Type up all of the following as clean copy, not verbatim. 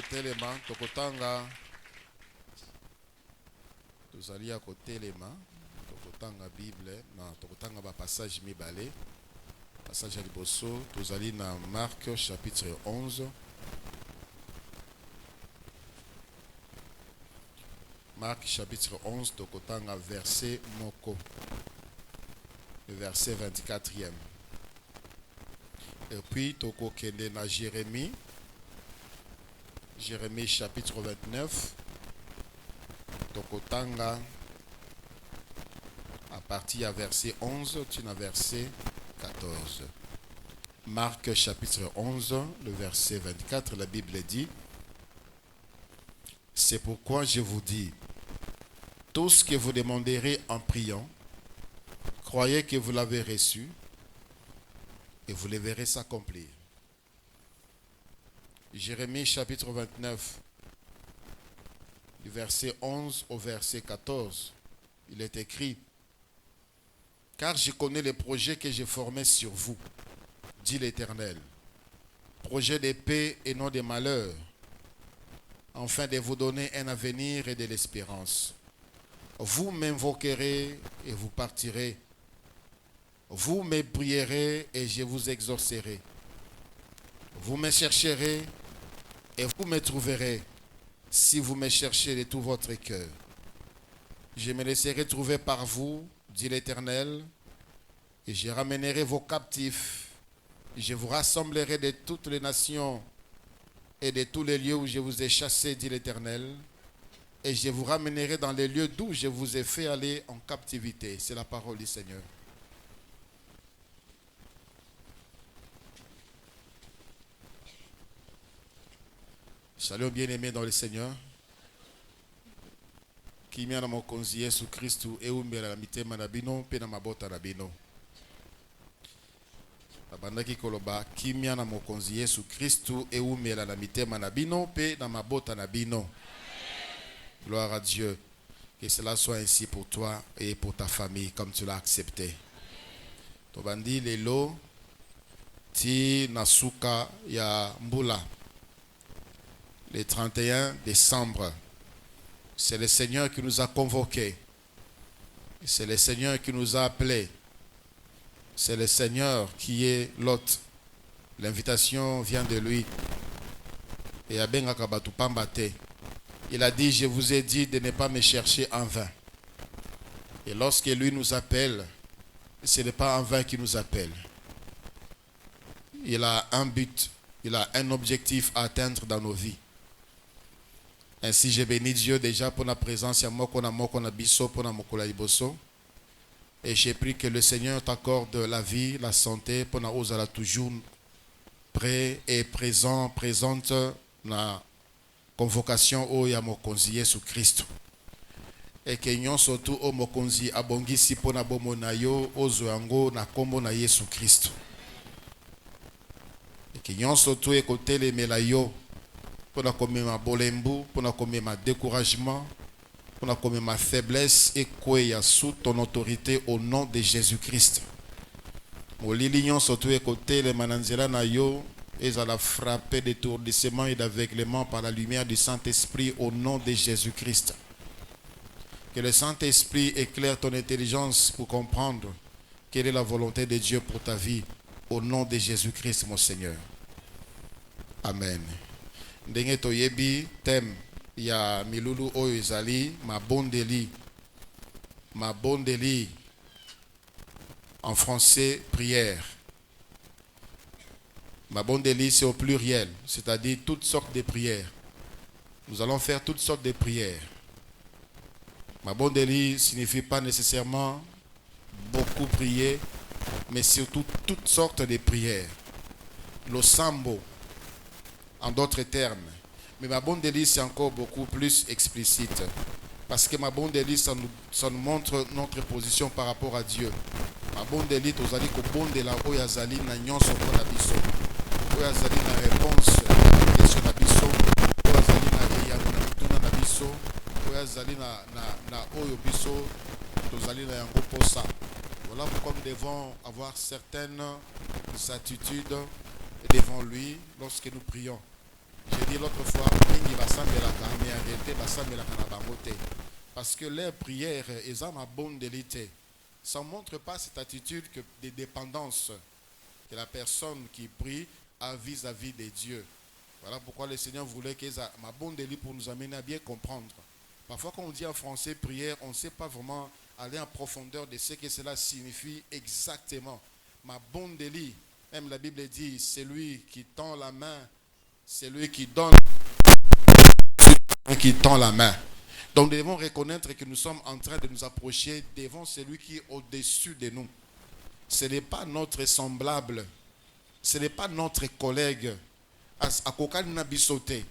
kotelema tokotanga tozali ya kotelema tokotanga Bible na tokotanga ba passage mibale. Passage ya liboso tozali na Marc chapitre 11. Marc chapitre 11 tokotanga verset moko, le verset 24e. Et puis tokokende na Jérémie chapitre 29 tokotanga à partir à verset 11 tu na verset 14. Marc chapitre 11 le verset 24, la Bible dit: c'est pourquoi je vous dis, tout ce que vous demanderez en priant, croyez que vous l'avez reçu et vous le verrez s'accomplir. Jérémie chapitre 29, du verset 11 au verset 14, il est écrit: car je connais les projets que j'ai formés sur vous, dit l'Éternel, projets de paix et non de malheur, afin de vous donner un avenir et de l'espérance. Vous m'invoquerez et vous partirez. Vous me prierez et je vous exaucerai. Vous me chercherez et vous me trouverez si vous me cherchez de tout votre cœur. Je me laisserai trouver par vous, dit l'Éternel, et je ramènerai vos captifs. Je vous rassemblerai de toutes les nations et de tous les lieux où je vous ai chassés, dit l'Éternel, et je vous ramènerai dans les lieux d'où je vous ai fait aller en captivité. C'est la parole du Seigneur. Salut bien-aimés dans le Seigneur. Kimia na mokonzi Yesu Kristu eumbela na mitema na bino pe na mabota na bino. Abandaki koloba kimia na mokonzi Yesu Kristu eumbela na mitema na bino pe na mabota na bino. Gloire à Dieu. Que cela soit ainsi pour toi et pour ta famille comme tu l'as accepté. Tobandi lelo ti nasuka ya mbula. Le 31 décembre. C'est le Seigneur qui nous a convoqués. C'est le Seigneur qui nous a appelés. C'est le Seigneur qui est l'hôte. L'invitation vient de lui. Et il a dit: je vous ai dit de ne pas me chercher en vain. Et lorsque lui nous appelle, ce n'est pas en vain qu'il nous appelle. Il a un but, il a un objectif à atteindre dans nos vies. Ainsi, je bénis Dieu déjà pour la présence à Mokona Biso, pour la Mokola Iboso. Et j'ai pris que le Seigneur t'accorde la vie, la santé, pour la Ozala toujours prêt et présente la convocation au Yamokonzi Yesu Christ. Et que nous surtout au Mokonzi abongisi pour la Bomonayo, Ozoango, na Kombo na Yesu Christ. Et que nous surtout écouter les Melayo. Pour na commettre ma bolembu, pour na commettre ma découragement, pour na commettre ma faiblesse et quoi sous ton autorité au nom de Jésus-Christ. Mon lignon surtout écouter les mananzela na yo et à la frapper d'étourdissement et d'aveuglement par la lumière du Saint-Esprit au nom de Jésus-Christ. Que le Saint-Esprit éclaire ton intelligence pour comprendre quelle est la volonté de Dieu pour ta vie au nom de Jésus-Christ mon Seigneur. Amen. Ndenge toyebi thème ya milulu oyo ezali mabondeli en français prière. Mabondeli c'est au pluriel, c'est-à-dire toutes sortes de prières. Nous allons faire toutes sortes de prières. Mabondeli signifie pas nécessairement beaucoup prier, mais surtout toutes sortes de prières. Le sambo en d'autres termes. Mais ma bonne délice c'est encore beaucoup plus explicite. Parce que ma bonne délice ça nous montre notre position par rapport à Dieu. Ma bonne délice tozali ko bondela oyo azali na nyonso mpona biso. Oyo azali na réponse na question na biso. Oyo azali na eyano na mituna na biso. Oyo azali na oyo biso tozali na yango posa. Voilà pourquoi nous devons avoir certaines attitudes devant lui lorsque nous prions. J'ai dit l'autre fois, mingi basambelaka, mais en réalité basambelaka na bango te. Parce que leur prière est ma bonne délité. Ça ne montre pas cette attitude de dépendance que la personne qui prie a vis-à-vis de Dieu. Voilà pourquoi le Seigneur voulait que ma bonne délit pour nous amener à bien comprendre. Parfois quand on dit en français prière, on ne sait pas vraiment aller en profondeur de ce que cela signifie exactement. Ma bonne délit, même la Bible dit, c'est lui qui tend la main, c'est lui qui donne, qui tend la main. Donc nous devons reconnaître que nous sommes en train de nous approcher devant celui qui est au-dessus de nous. Ce n'est pas notre semblable, ce n'est pas notre collègue. Akokali na bisote,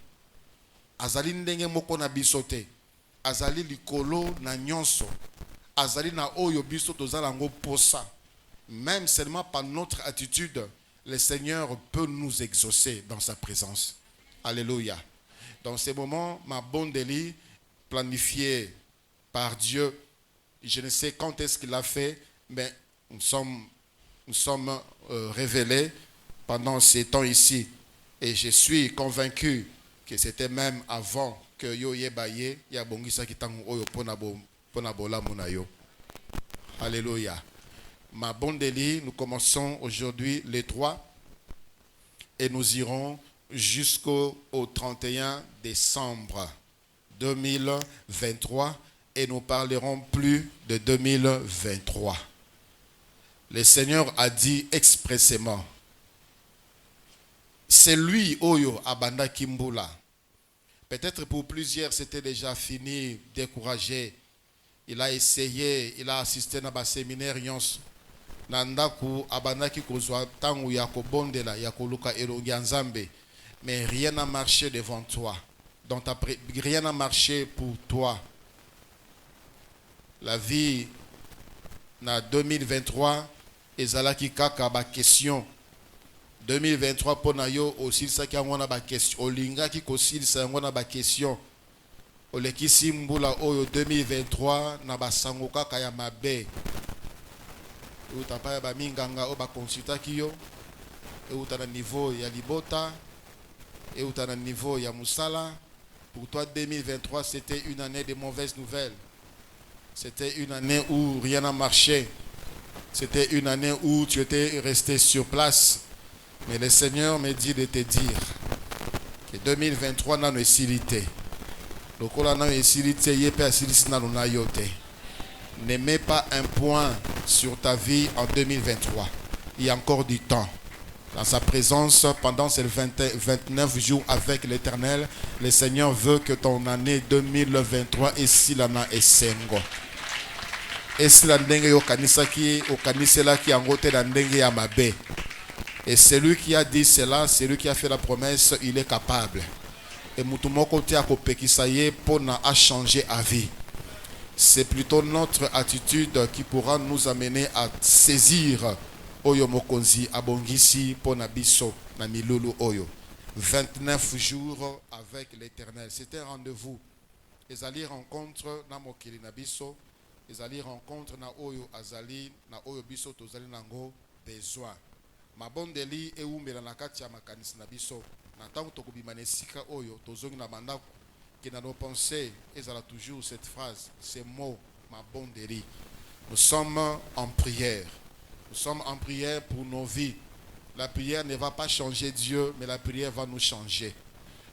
azali ndenge moko na bisote, azali likolo na nyonso, azali na oyo biso tozala ngo posa. Même seulement par notre attitude, le Seigneur peut nous exaucer dans sa présence. Alléluia. Dans ces moments, ma bonne délit planifiée par Dieu, je ne sais quand est-ce qu'il l'a fait, mais nous sommes révélés pendant ces temps ici. Et je suis convaincu que c'était même avant que yo yebaye ya bongisa kitangu oyo pona bola munayo. Alléluia. Ma bonne délit, nous commençons aujourd'hui les 3 et nous irons jusqu'au 31 décembre 2023 et nous parlerons plus de 2023. Le Seigneur a dit expressément, c'est lui, Oyo, Abanda Kimbula. Peut-être pour plusieurs, c'était déjà fini, découragé. Il a essayé, il a assisté à un séminaire. Nandaku, Abanda Kikozwa, Tangu Yakobondela, Yakoluka Elongianzambe. Mais rien n'a marché devant toi. Donc, rien n'a marché pour toi. La vie, na 2023, ezalaki kaka ba question. 2023 pour nayo aussi ça qui a ngona ba question olinga ki kosil ça ngona ba question oleki simbula oyo 2023 na basango kaka ya mabe utapa ba minganga o ba consulta kiyo et utana niveau ya libota et utana niveau ya musala. Pour toi 2023 c'était une année de mauvaises nouvelles, c'était une année où rien n'a marché, c'était une année où tu étais resté sur place. Mais le Seigneur me dit de te dire que 2023 n'a pas silité. Donc on a silité, ne mets pas un point sur ta vie en 2023. Il y a encore du temps. Dans sa présence, pendant ces 29 jours avec l'Éternel, le Seigneur veut que ton année 2023 est silana et sengo. Et si la ndenge yo kanisaki, o kanisela ki angote la ndenge ya mabe. Et celui qui a dit cela, celui qui a fait la promesse, il est capable. Et Moutoumoko te akopekisaye pona a changé à vie. C'est plutôt notre attitude qui pourra nous amener à saisir Oyo Mokonzi Abongisi pona biso na milulu Oyo. 29 jours avec l'Éternel. C'était un rendez-vous. Ezali rencontre na mokili na biso. Ezali rencontre na Oyo azali na Oyo biso tozali nango besoin. Ma bonne délit et umbela na kati ya makanisi na biso na tango tokobimana esika oyo tozongi na bandako qui na nos pensées ezala toujours cette phrase, ces mots, ma bonne délit. Nous sommes en prière. Nous sommes en prière pour nos vies. La prière ne va pas changer Dieu, mais la prière va nous changer.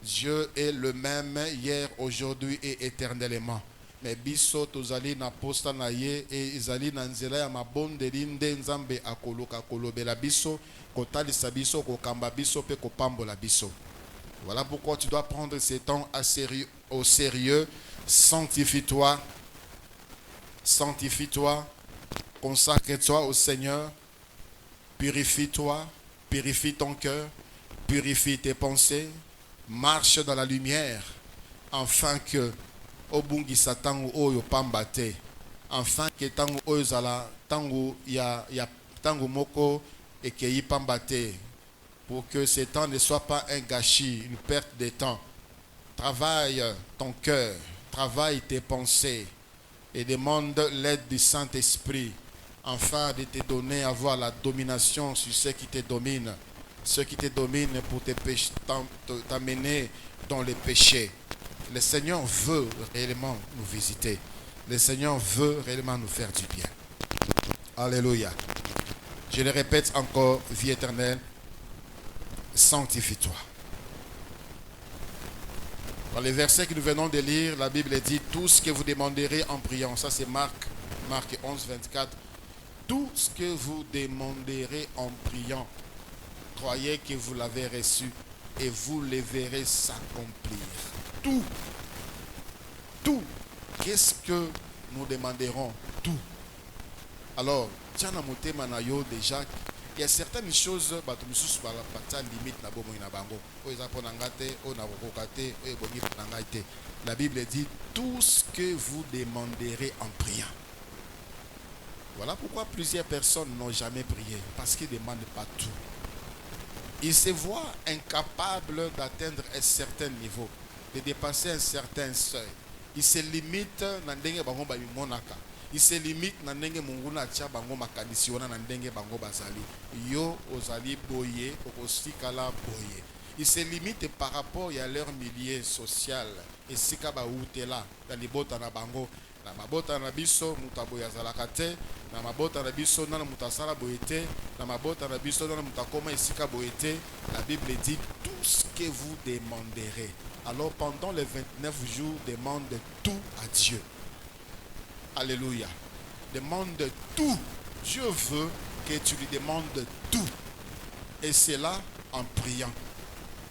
Dieu est le même hier, aujourd'hui et éternellement. Mais biso tozali na posta na ye et izali na nzela ya mabonde linde nzambe akoloka kolobela biso kotalisa biso kokamba biso pe kopambola biso. Voilà pourquoi tu dois prendre ces temps au sérieux. Sanctifie-toi. Sanctifie-toi. Consacre-toi au Seigneur. Purifie-toi. Purifie ton cœur. Purifie tes pensées. Marche dans la lumière afin que obungisa tangu oyo pambate, enfin que tangu oyo zala tangu ya tangu moko ekei pambate, pour que ce temps ne soit pas un gâchis, une perte de temps. Travaille ton cœur, travaille tes pensées et demande l'aide du Saint-Esprit afin de te donner à avoir la domination sur ce qui te domine. ceux qui te dominent pour t'amener dans les péchés. Le Seigneur veut réellement nous visiter. Le Seigneur veut réellement nous faire du bien. Alléluia. Je le répète encore, vie éternelle, sanctifie-toi. Dans les versets que nous venons de lire, la Bible dit tout ce que vous demanderez en priant. Ça c'est Marc 11, 24. Tout ce que vous demanderez en priant, croyez que vous l'avez reçu et vous le verrez s'accomplir. Tout. Tout. Qu'est-ce que nous demanderons? Tout. Alors, tiens na motema na yo déjà, il y a certaines choses, limite na bomo ina bango. La Bible dit tout ce que vous demanderez en priant. Voilà pourquoi plusieurs personnes n'ont jamais prié, parce qu'ils ne demandent pas tout. Ils se voient incapables d'atteindre un certain niveau, de dépasser un certain seuil. Ils se limitent na ndenge bango ba monaka. Ils se limitent na ndenge munguna tia bango makanisi wana na ndenge bango bazali. Yo ozali boye, okosikala boye. Ils se limitent par rapport à leur milieu social. Et sika ba utela na libota na bango. Na mabota na biso mutabo ya zalakate, na mabota na biso na mutasala boyete, na mabota na biso na mutakoma esika boyete. La Bible dit tout ce que vous demanderez. Alors pendant les 29 jours, demande tout à Dieu. Alléluia. Demande tout. Dieu veut que tu lui demandes tout. Et c'est là en priant.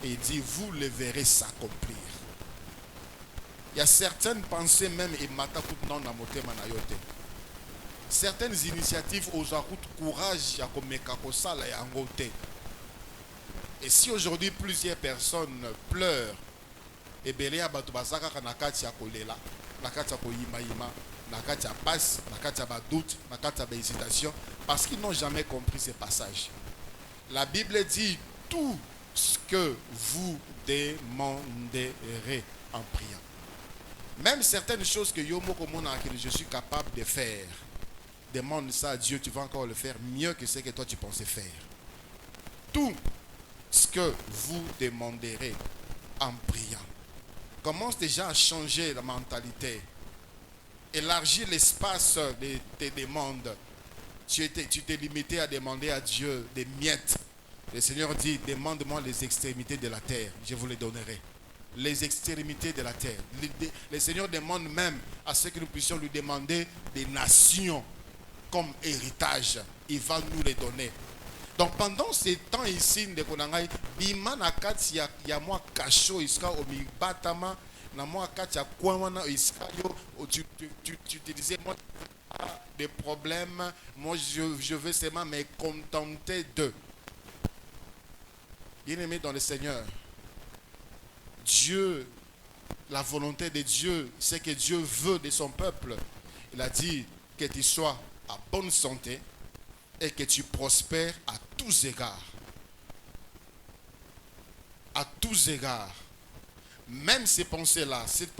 Et il dit, vous le verrez s'accomplir. Il y a certaines pensées même et certaines initiatives aux route courage à et si aujourd'hui plusieurs personnes pleurent et beléa batubazaka kanakati ya kolela nakati ya koyimayima nakati ya passe nakati ya doute nakati ya hésitation parce qu'ils n'ont jamais compris ces passages. La Bible dit tout ce que vous demanderez en priant. Même certaines choses que je suis capable de faire, demande ça à Dieu, tu vas encore le faire mieux que ce que toi tu pensais faire. Tout ce que vous demanderez en priant. Commence déjà à changer la mentalité. Élargis l'espace de tes demandes. Tu t'es limité à demander à Dieu des miettes. Le Seigneur dit, demande-moi les extrémités de la terre, je vous les donnerai. Les extrémités de la terre. Le Seigneur demande même à ce que nous puissions lui demander des nations comme héritage. Il va nous les donner. Donc pendant ces temps ici, bima na kati ya moi kasho iska omibatama na moi kati ya kwana iska yo tu te disais moi des problèmes, moi je veux seulement me contenter de. Bien-aimé dans le Seigneur, Dieu, la volonté de Dieu, c'est que Dieu veut de son peuple. Il a dit que tu sois à bonne santé et que tu prospères à tous égards. À tous égards. Même ces pensées-là, cette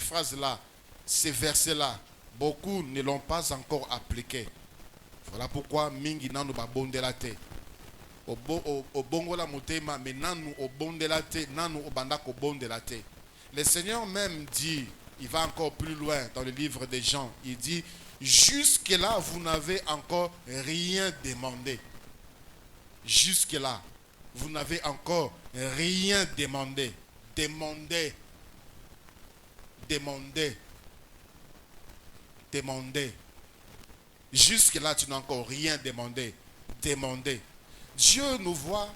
phrase-là, ces versets-là, beaucoup ne l'ont pas encore appliqué. Voilà pourquoi mingi nanu ba bondelate. Obongola motema mais nanu obondelate, nanu obanda ko bondelate. Le Seigneur même dit, il va encore plus loin dans le livre des Jean, il dit jusque-là vous n'avez encore rien demandé. Jusque-là vous n'avez encore rien demandé. Demandez. Demandez. Demandez. Jusque-là, tu n'as encore rien demandé. Demandez. Dieu nous voit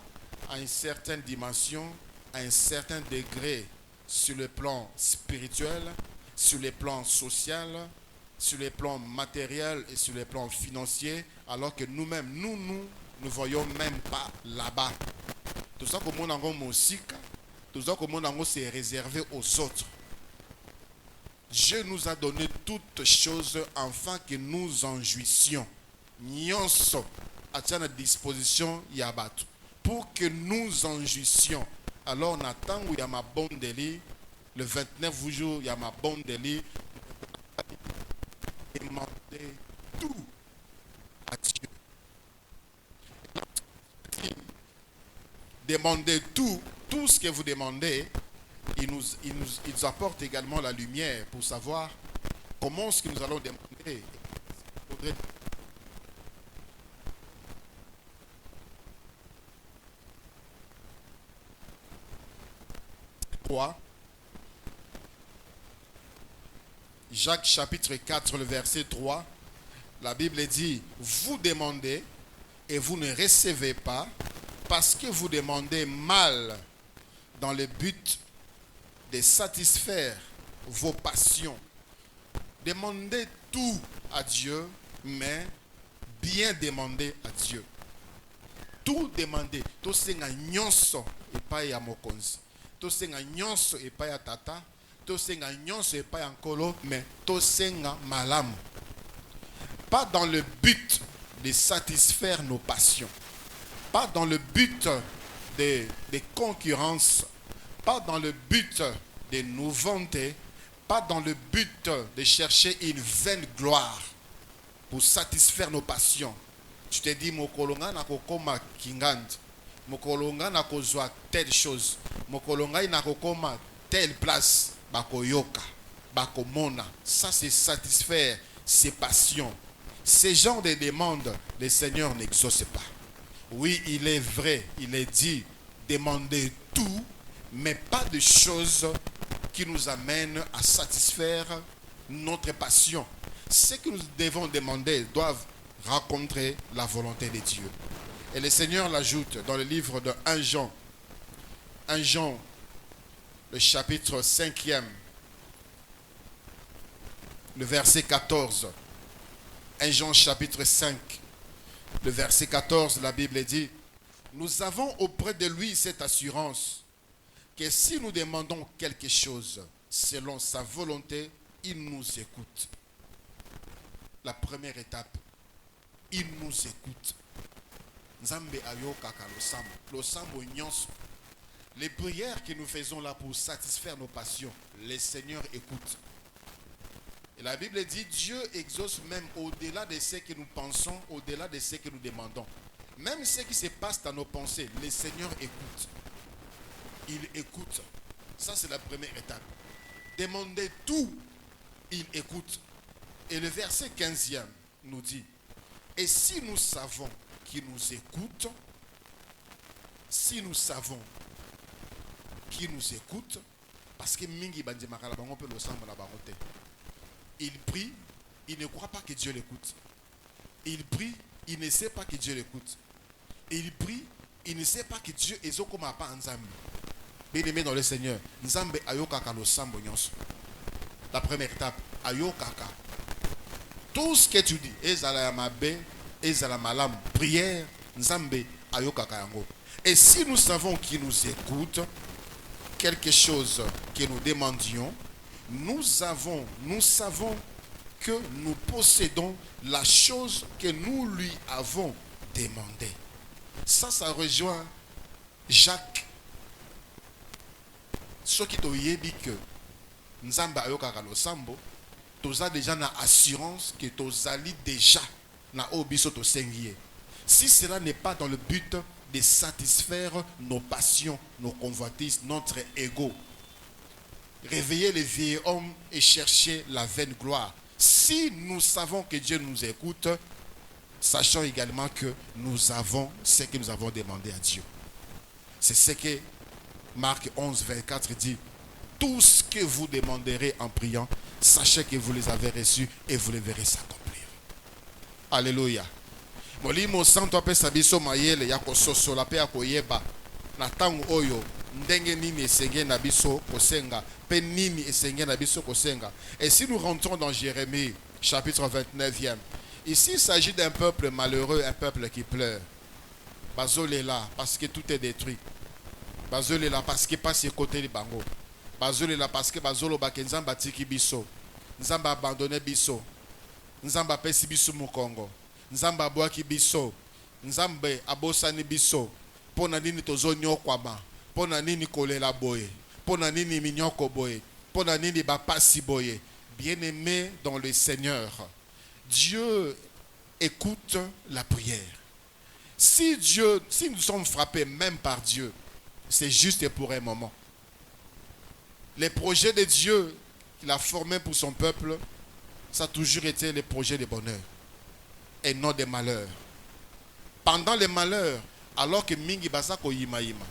à une certaine dimension, à un certain degré, sur le plan spirituel, sur le plan social, sur le plan matériel et sur le plan financier, alors que nous-mêmes, nous ne voyons même pas là-bas. Tout ça comme on a musique, tout ça comme on a c'est réservé aux autres. Dieu nous a donné toutes choses afin que nous en jouissions. Nyonso à notre disposition yabatu pour que nous en jouissions. Alors on attend où il y a ma bonne délit. Le 29 jours, il y a ma bonne délit. Demandez tout à Dieu. demandez tout ce que vous demandez, il nous apporte également la lumière pour savoir comment ce que nous allons demander. Jacques chapitre 4, le verset 3, la Bible dit, vous demandez et vous ne recevez pas parce que vous demandez mal dans le but de satisfaire vos passions. Demandez tout à Dieu, mais bien demander à Dieu. Tout demander. To senga nyonso epai ya mokonzi. To senga nyonso epai ya tata. To senga nyonso epai ya nkolo, mais to senga malamu. Pas dans le but de satisfaire nos passions. Pas dans le but de concurrence. Pas dans le but de nous vanter. Pas dans le but de chercher une vaine gloire pour satisfaire nos passions. Tu te dis, mokolonga na kokoma kingand, mokolonga na kozwa telle chose, mokolonga na kokoma telle place, bakoyoka, bakomona. Ça c'est satisfaire ses passions. Ces genres de demandes, le Seigneur n'exauce pas. Oui, il est vrai, il est dit, demander tout, mais pas de choses qui nous amènent à satisfaire notre passion. Ce que nous devons demander doivent rencontrer la volonté de Dieu. Et le Seigneur l'ajoute dans le livre de 1 Jean. 1 Jean, le chapitre 5e, le verset 14. 1 Jean chapitre 5, le verset 14, la Bible dit, nous avons auprès de lui cette assurance que si nous demandons quelque chose selon sa volonté, il nous écoute. La première étape, il nous écoute. Nzambe ayokaka lo sambo nyonso. Les prières que nous faisons là pour satisfaire nos passions, le Seigneur écoute. Et la Bible dit, Dieu exauce même au-delà de ce que nous pensons, au-delà de ce que nous demandons. Même ce qui se passe dans nos pensées, le Seigneur écoute. Il écoute. Ça, c'est la première étape. Demandez tout, il écoute. Et le verset 15e nous dit, et si nous savons qu'il nous écoute, si nous savons qu'il nous écoute, parce que mingi bandi makala bango pe lo samba na bango te. Il prie, il ne croit pas que Dieu l'écoute. Il prie, il ne sait pas que Dieu l'écoute. Il prie, il ne sait pas que Dieu est comme un pas ensemble. Bien-aimé dans le Seigneur, Nzambe ayokaka lo sambo nyonso. La première étape, ayokaka. Tout ce que tu dis, ezala ya mabe, ezala malam, prière, Nzambe ayokaka yango. Et si nous savons qu'il nous écoute, quelque chose que nous demandions, nous savons que nous possédons la chose que nous lui avons demandé. Ça rejoint Jacques. Ce qui te yebi que Nzamba ayokaka lo sambo, toza déjà na assurance que tozali déjà na obiso to sengiye. Si cela n'est pas dans le but de satisfaire nos passions, nos convoitises, notre ego, réveiller les vieils hommes et chercher la vaine gloire. Si nous savons que Dieu nous écoute, sachons également que nous avons ce que nous avons demandé à Dieu. C'est ce que Marc 11, 24 dit. Tout ce que vous demanderez en priant, sachez que vous les avez reçus et vous les verrez s'accomplir. Alléluia. Molimo santo apesa biso mayele ya kososola pe akoyeba na tango oyo ndenge nini esenge na biso kosenga pe nini esenge na biso kosenga. Et si nous rentrons dans Jérémie chapitre 29e, ici il s'agit d'un peuple malheureux, un peuple qui pleure. Bazol est là parce que tout est détruit. Bazol est là parce que passe côté de bango. Bazol est là parce que bazolo bakenzamba tiki biso. Nzamba abandonné biso. Nzamba pesi biso mu Congo. Nzamba abwaki biso. Nzambe abosani biso. Pona nini tozo nyokwama. Pona nini kolela boye. Pona nini minyoko boye. Pona nini bapasi boye. Bien-aimé dans le Seigneur, Dieu écoute la prière. Si nous sommes frappés même par Dieu, c'est juste pour un moment. Les projets de Dieu qu'il a formés pour son peuple, ça a toujours été les projets de bonheur et non des malheurs. Pendant les malheurs, alors que Mingi Bazako Yima Yima,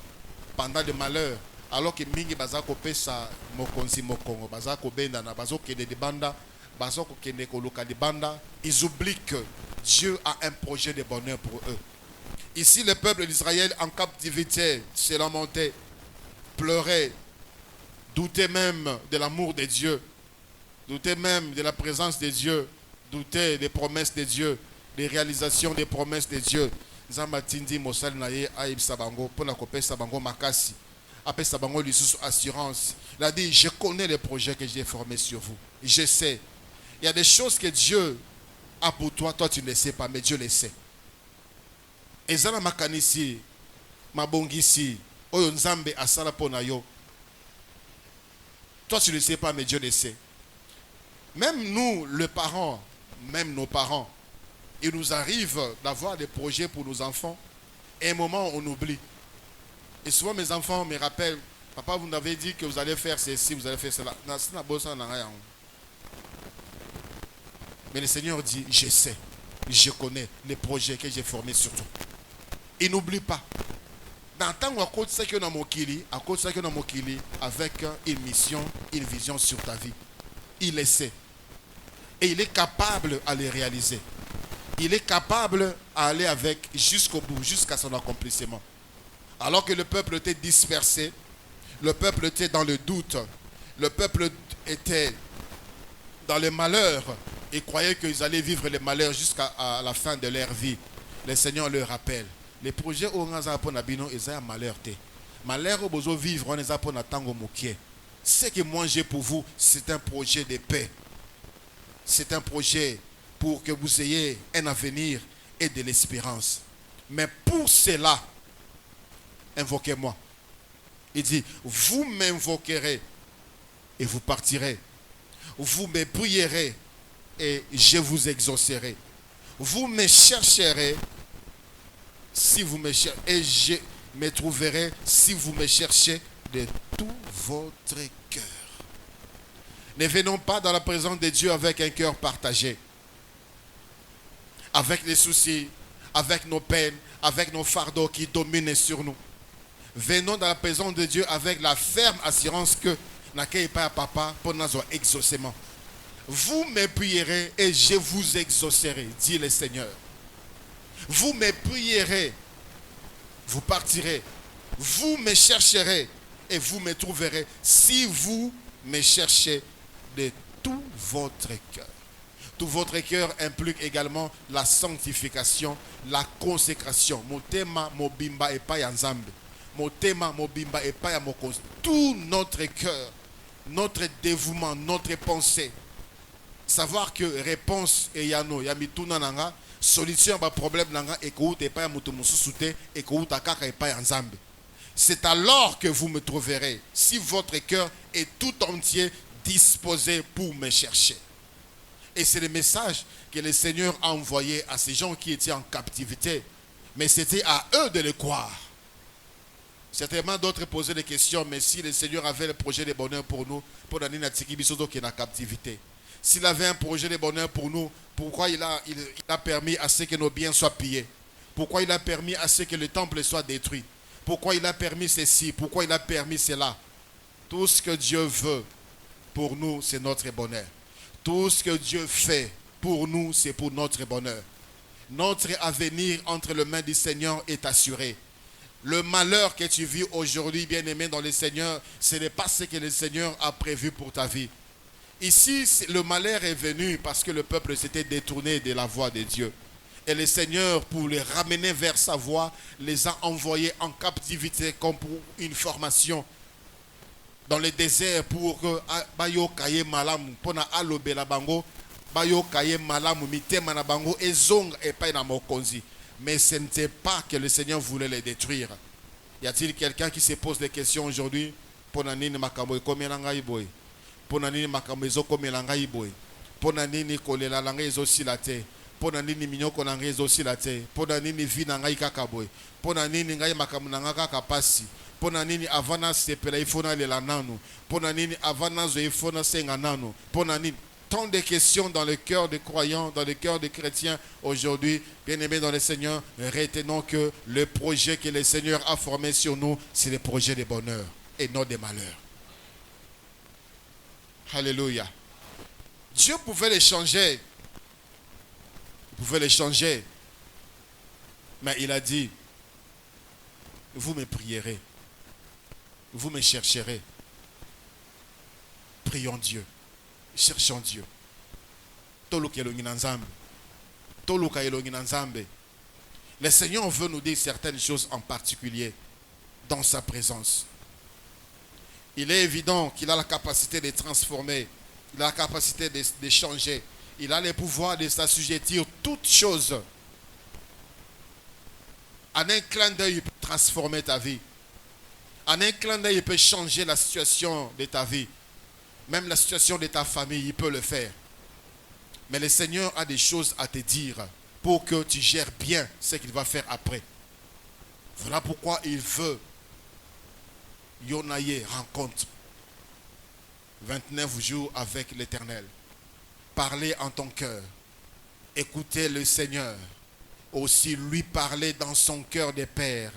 pendant les malheurs, alors que Mingi Bazako Pesa Mokonsi Mokongo, Bazako Bendana, Bazako Kende de Banda, Bazako Kende Koloka de Banda, ils oublient que Dieu a un projet de bonheur pour eux. Ici, le peuple d'Israël en captivité se lamentait, pleurait, doutait même de l'amour de Dieu, doutait même de la présence de Dieu, doutait des promesses de Dieu, des réalisations des promesses de Dieu. Zambatindi Mosal Naye Aïb Sabango, pour la copie Sabango Makasi, après Sabango Lissus Assurance. Il a dit, je connais les projets que j'ai formés sur vous. Je sais. Il y a des choses que Dieu a pour toi, toi tu ne les sais pas, mais Dieu les sait. Et Zana Makanisi, Mabongisi, Oyo Nzambe Asala Ponayo. Toi tu ne le sais pas, mais Dieu le sait. Même nous, les parents, même nos parents, il nous arrive d'avoir des projets pour nos enfants. Et à un moment, on oublie. Et souvent, mes enfants me rappellent, papa, vous nous avez dit que vous allez faire ceci, vous allez faire cela. Mais le Seigneur dit, je sais, je connais les projets que j'ai formés sur toi. Il n'oublie pas. Dans le temps où à cause de ça qu'on a mokili, avec une mission, une vision sur ta vie, il le sait. Et il est capable à les réaliser. Il est capable à aller avec jusqu'au bout, jusqu'à son accomplissement. Alors que le peuple était dispersé, le peuple était dans le doute, le peuple était dans le malheur et croyait qu'ils allaient vivre les malheurs jusqu'à la fin de leur vie. Le Seigneur leur rappelle. Les projets où on a pour Nabino, ils ont un malheur. Malheur où vous vivre, on les a pour Natango Moukié. Ce que moi j'ai pour vous, c'est un projet de paix. C'est un projet pour que vous ayez un avenir et de l'espérance. Mais pour cela, invoquez-moi. Il dit, vous m'invoquerez et vous partirez. Vous me prierez et je vous exaucerai. Vous me chercherez si vous me cherchez et je me trouverai si vous me cherchez de tout votre cœur. Ne venons pas dans la présence de Dieu avec un cœur partagé. Avec les soucis, avec nos peines, avec nos fardeaux qui dominent sur nous. Venons dans la présence de Dieu avec la ferme assurance que n'accueille pas papa pour notre exaucement. Vous me prierez et je vous exaucerai, dit le Seigneur. Vous me prierez, vous partirez. Vous me chercherez et vous me trouverez si vous me cherchez de tout votre cœur. Tout votre cœur implique également la sanctification, la consécration. Motema mobimba et pas yanzambe. Motema mobimba et pas yamokos. Tout notre cœur, notre dévouement, notre pensée. Savoir que réponse et yano yamituna nanga, solution à problème nanga et que et pas yamutumusute et que utakaka et pas yanzambe. C'est alors que vous me trouverez si votre cœur est tout entier disposé pour me chercher. Et c'est le message que le Seigneur a envoyé à ces gens qui étaient en captivité. Mais c'était à eux de le croire. Certainement d'autres posaient des questions, mais si le Seigneur avait le projet de bonheur pour nous, pour donner notre Tikibisodo qui est en captivité. S'il avait un projet de bonheur pour nous, pourquoi il a permis à ce que nos biens soient pillés? Pourquoi il a permis à ce que le temple soit détruit? Pourquoi il a permis ceci? Pourquoi il a permis cela? Tout ce que Dieu veut pour nous, c'est notre bonheur. Tout ce que Dieu fait pour nous, c'est pour notre bonheur. Notre avenir entre les mains du Seigneur est assuré. Le malheur que tu vis aujourd'hui, bien-aimé dans le Seigneur, ce n'est pas ce que le Seigneur a prévu pour ta vie. Ici, le malheur est venu parce que le peuple s'était détourné de la voie de Dieu. Et le Seigneur, pour les ramener vers sa voie, les a envoyés en captivité comme pour une formation dans le désert pour que bayo kaye malamu pona alobe la bango bayo kaye malamu mitema na bango ezong et pas na mokonzi. Mais ce n'était pas que le Seigneur voulait les détruire. Y a-t-il quelqu'un qui se pose des questions aujourd'hui? Pona nini makambo ekomela ngai boy? Pona nini makambo ezokomela ngai boy? Pona nini kolela ngai ezosila te? Pona nini minyoko na ngai ezosila te. Pona nini vi na ngai kaka boye. Pona nini ngai makambo na ngai kaka pasi. Pona nini avana sepela ifo na lela nanu. Pona nini avana zo ifo na senga nanu. Pona nini. Tant de questions dans le cœur des croyants, dans le cœur des chrétiens aujourd'hui. Bien-aimés dans le Seigneur, retenons que le projet que le Seigneur a formé sur nous, c'est le projet de bonheur et non de malheur. Alléluia. Dieu pouvait les changer. Il pouvait les changer. Mais il a dit, vous me prierez. Vous me chercherez. Prions Dieu. Cherchons Dieu. Le Seigneur veut nous dire certaines choses en particulier dans sa présence. Il est évident qu'il a la capacité de transformer. Il a la capacité de changer. Il a le pouvoir de s'assujettir toutes choses. En un clin d'œil, il peut transformer ta vie. En un clin d'œil, il peut changer la situation de ta vie. Même la situation de ta famille, il peut le faire. Mais le Seigneur a des choses à te dire pour que tu gères bien ce qu'il va faire après. Voilà pourquoi il veut Yonaye rencontre 29 jours avec l'Éternel. Parler en ton cœur. Écouter le Seigneur. Aussi lui parler dans son cœur de père.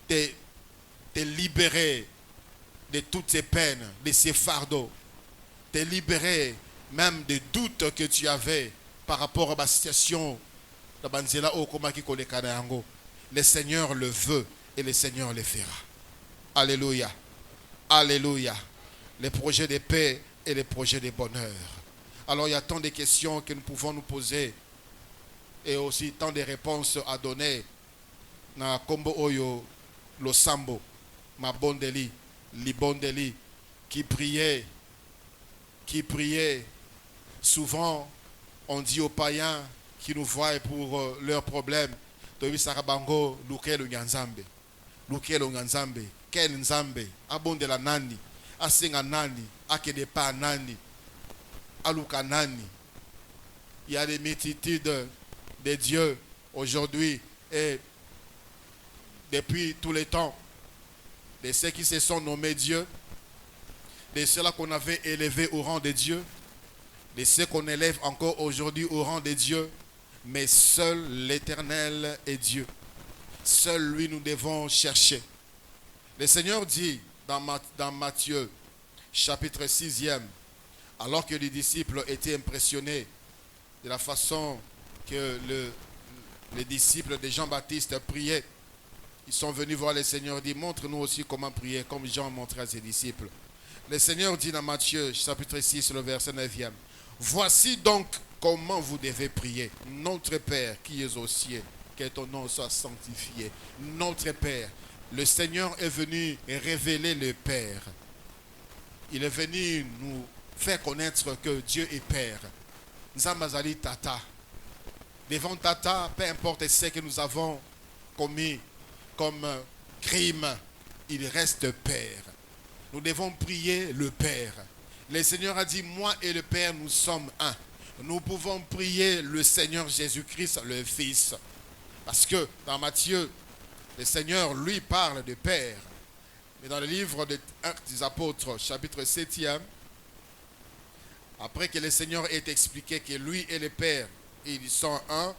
Te libérer de toutes ces peines, de ces fardeaux. Te libérer même des doutes que tu avais par rapport à ma situation. Le Seigneur le veut et le Seigneur le fera. Alléluia. Alléluia. Les projets de paix et les projets de bonheur. Alors il y a tant de questions que nous pouvons nous poser et aussi tant de réponses à donner. Na kombo oyo lo sambo ma bondeli libondeli qui priait souvent on dit aux païens qui nous voient pour leurs problèmes tobi sarabango lukelo nyanzambe quel nzambe abondela nani asenga nani akede pa nani aluka nani. Il y a des multitudes de dieux aujourd'hui et depuis tous les temps, de ceux qui se sont nommés dieux, de ceux-là qu'on avait élevés au rang de Dieu, de ceux qu'on élève encore aujourd'hui au rang de Dieu, mais seul l'Éternel est Dieu. Seul lui nous devons chercher. Le Seigneur dit dans Matthieu, chapitre 6e, alors que les disciples étaient impressionnés de la façon que les disciples de Jean-Baptiste priaient, ils sont venus voir le Seigneur et dit, montre-nous aussi comment prier, comme Jean montrait à ses disciples. Le Seigneur dit dans Matthieu, chapitre 6, le verset 9e, voici donc comment vous devez prier. Notre Père qui es aux cieux, que ton nom soit sanctifié. Notre Père. Le Seigneur est venu révéler le Père. Il est venu nous faire connaître que Dieu est Père. Nzambazali Tata. Devant Tata, peu importe ce que nous avons commis comme crime, il reste Père. Nous devons prier le Père. Le Seigneur a dit, moi et le Père, nous sommes un. Nous pouvons prier le Seigneur Jésus-Christ, le Fils. Parce que dans Matthieu, le Seigneur, lui, parle de Père. Mais dans le livre des Actes des Apôtres, chapitre 7e, après que le Seigneur ait expliqué que lui et le Père, ils sont un,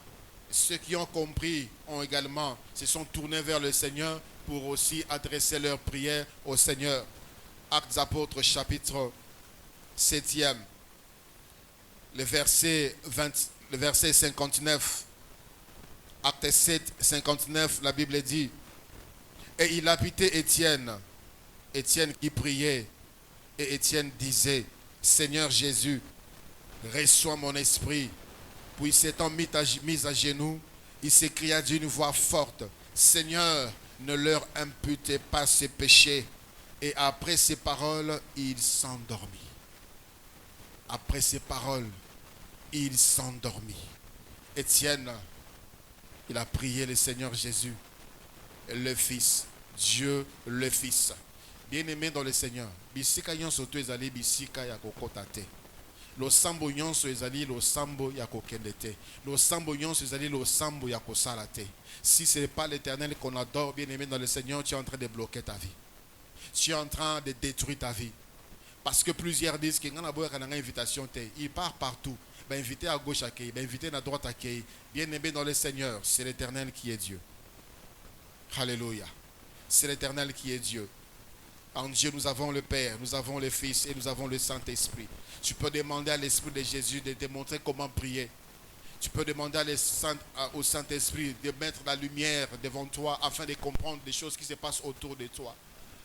ceux qui ont compris ont également se sont tournés vers le Seigneur pour aussi adresser leur prière au Seigneur. Actes des Apôtres, chapitre 7e, le verset 59. Acte 7, 59, la Bible dit, et il habitait Étienne qui priait, et Étienne disait, Seigneur Jésus, reçois mon esprit. Puis s'étant mis à genoux, il s'écria d'une voix forte, Seigneur, ne leur imputez pas ces péchés. Et après ces paroles, il s'endormit. Après ces paroles, il s'endormit. Étienne, il a prié le Seigneur Jésus, le Fils, Dieu le Fils. Bien-aimé dans le Seigneur, bisika yon soto ezali bisika ya kokotate. Losambo nyonso ezali losambo ya kokende te. Losambo nyonso ezali losambo ya kosala te. Si ce n'est pas l'Éternel qu'on adore, bien-aimé dans le Seigneur, tu es en train de bloquer ta vie. Tu es en train de détruire ta vie. Parce que plusieurs disent qu'il y a une invitation. Il part partout. Invité à gauche à qui, invité à droite à qui. Bien-aimé dans le Seigneur, c'est l'Éternel qui est Dieu. Alléluia. C'est l'Éternel qui est Dieu. En Dieu, nous avons le Père, nous avons le Fils et nous avons le Saint-Esprit. Tu peux demander à l'Esprit de Jésus de te montrer comment prier. Tu peux demander au Saint-Esprit de mettre la lumière devant toi afin de comprendre les choses qui se passent autour de toi.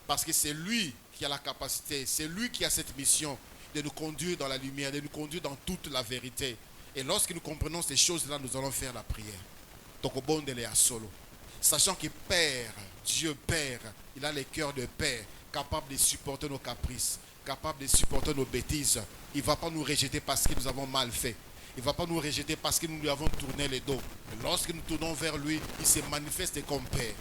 Parce que c'est lui qui a la capacité, c'est lui qui a cette mission de nous conduire dans la lumière, de nous conduire dans toute la vérité. Et lorsque nous comprenons ces choses-là, nous allons faire la prière. Donc au bon délai à solo. Sachant que Père, Dieu Père, il a le cœur de Père, capable de supporter nos caprices, capable de supporter nos bêtises. Il ne va pas nous rejeter parce que nous avons mal fait. Il ne va pas nous rejeter parce que nous lui avons tourné le dos. Lorsque nous tournons vers lui, il se manifeste comme Père.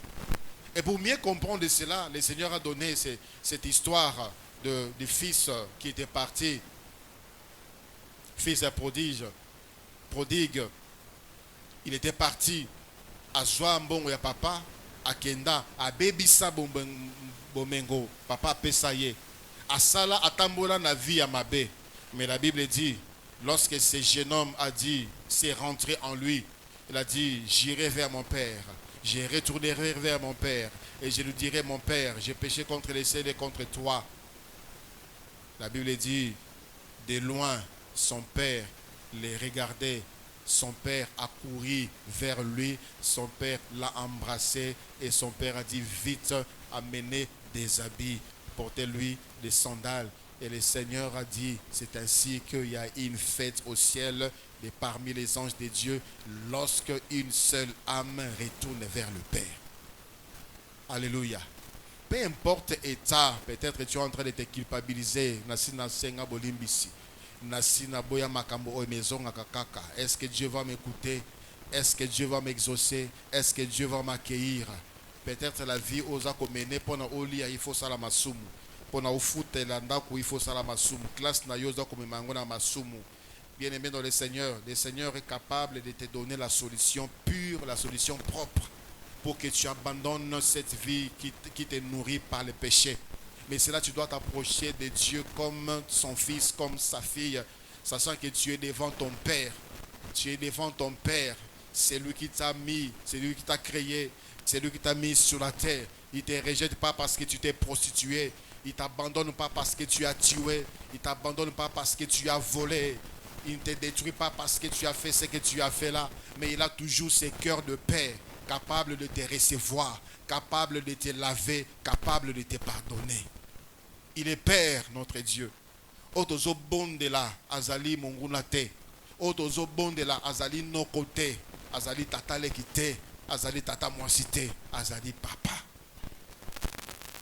Et pour mieux comprendre cela, le Seigneur a donné cette histoire de fils qui était parti, fils prodigue. Il était parti à Joambongo ya papa, à Kenda, à Bebisa Bomengo, papa Pesaye, à Sala, à Tambola, na vie à Mabé. Mais la Bible dit, lorsque ce jeune homme a dit, c'est rentré en lui, il a dit, j'irai vers mon père. Je retournerai vers mon père et je lui dirai, mon père, j'ai péché contre les cieux et contre toi. La Bible dit, de loin, son père les regardait. Son père a couru vers lui, son père l'a embrassé et son père a dit, vite, amenez des habits, portez-lui des sandales. Et le Seigneur a dit, c'est ainsi qu'il y a une fête au ciel et parmi les anges de Dieu lorsque une seule âme retourne vers le Père. Alléluia. Peu importe état, peut-être tu es en train de te culpabiliser. Est-ce que Dieu va m'écouter? Est-ce que Dieu va m'exaucer? Est-ce que Dieu va m'accueillir? Peut-être la vie osa komene pona olia il faut sala masumu. Pona ufutela ndako il faut sala masumu. Classe na yoza komemango na masumu. Bien-aimé dans le Seigneur est capable de te donner la solution pure, la solution propre pour que tu abandonnes cette vie qui te nourrit par le péché. Mais c'est là que tu dois t'approcher de Dieu comme son fils, comme sa fille, sachant que tu es devant ton Père. Tu es devant ton Père. C'est lui qui t'a mis, c'est lui qui t'a créé, c'est lui qui t'a mis sur la terre. Il ne te rejette pas parce que tu t'es prostitué. Il ne t'abandonne pas parce que tu as tué. Il ne t'abandonne pas parce que tu as volé. Il ne te détruit pas parce que tu as fait ce que tu as fait là. Mais il a toujours ce cœur de Père, capable de te recevoir, capable de te laver, capable de te pardonner. Il est Père, notre Dieu. Otozo bonde la azali mongunate. Otozo bonde la azali no côté. Azali tata lekite. Azali tata moisité. Azali papa.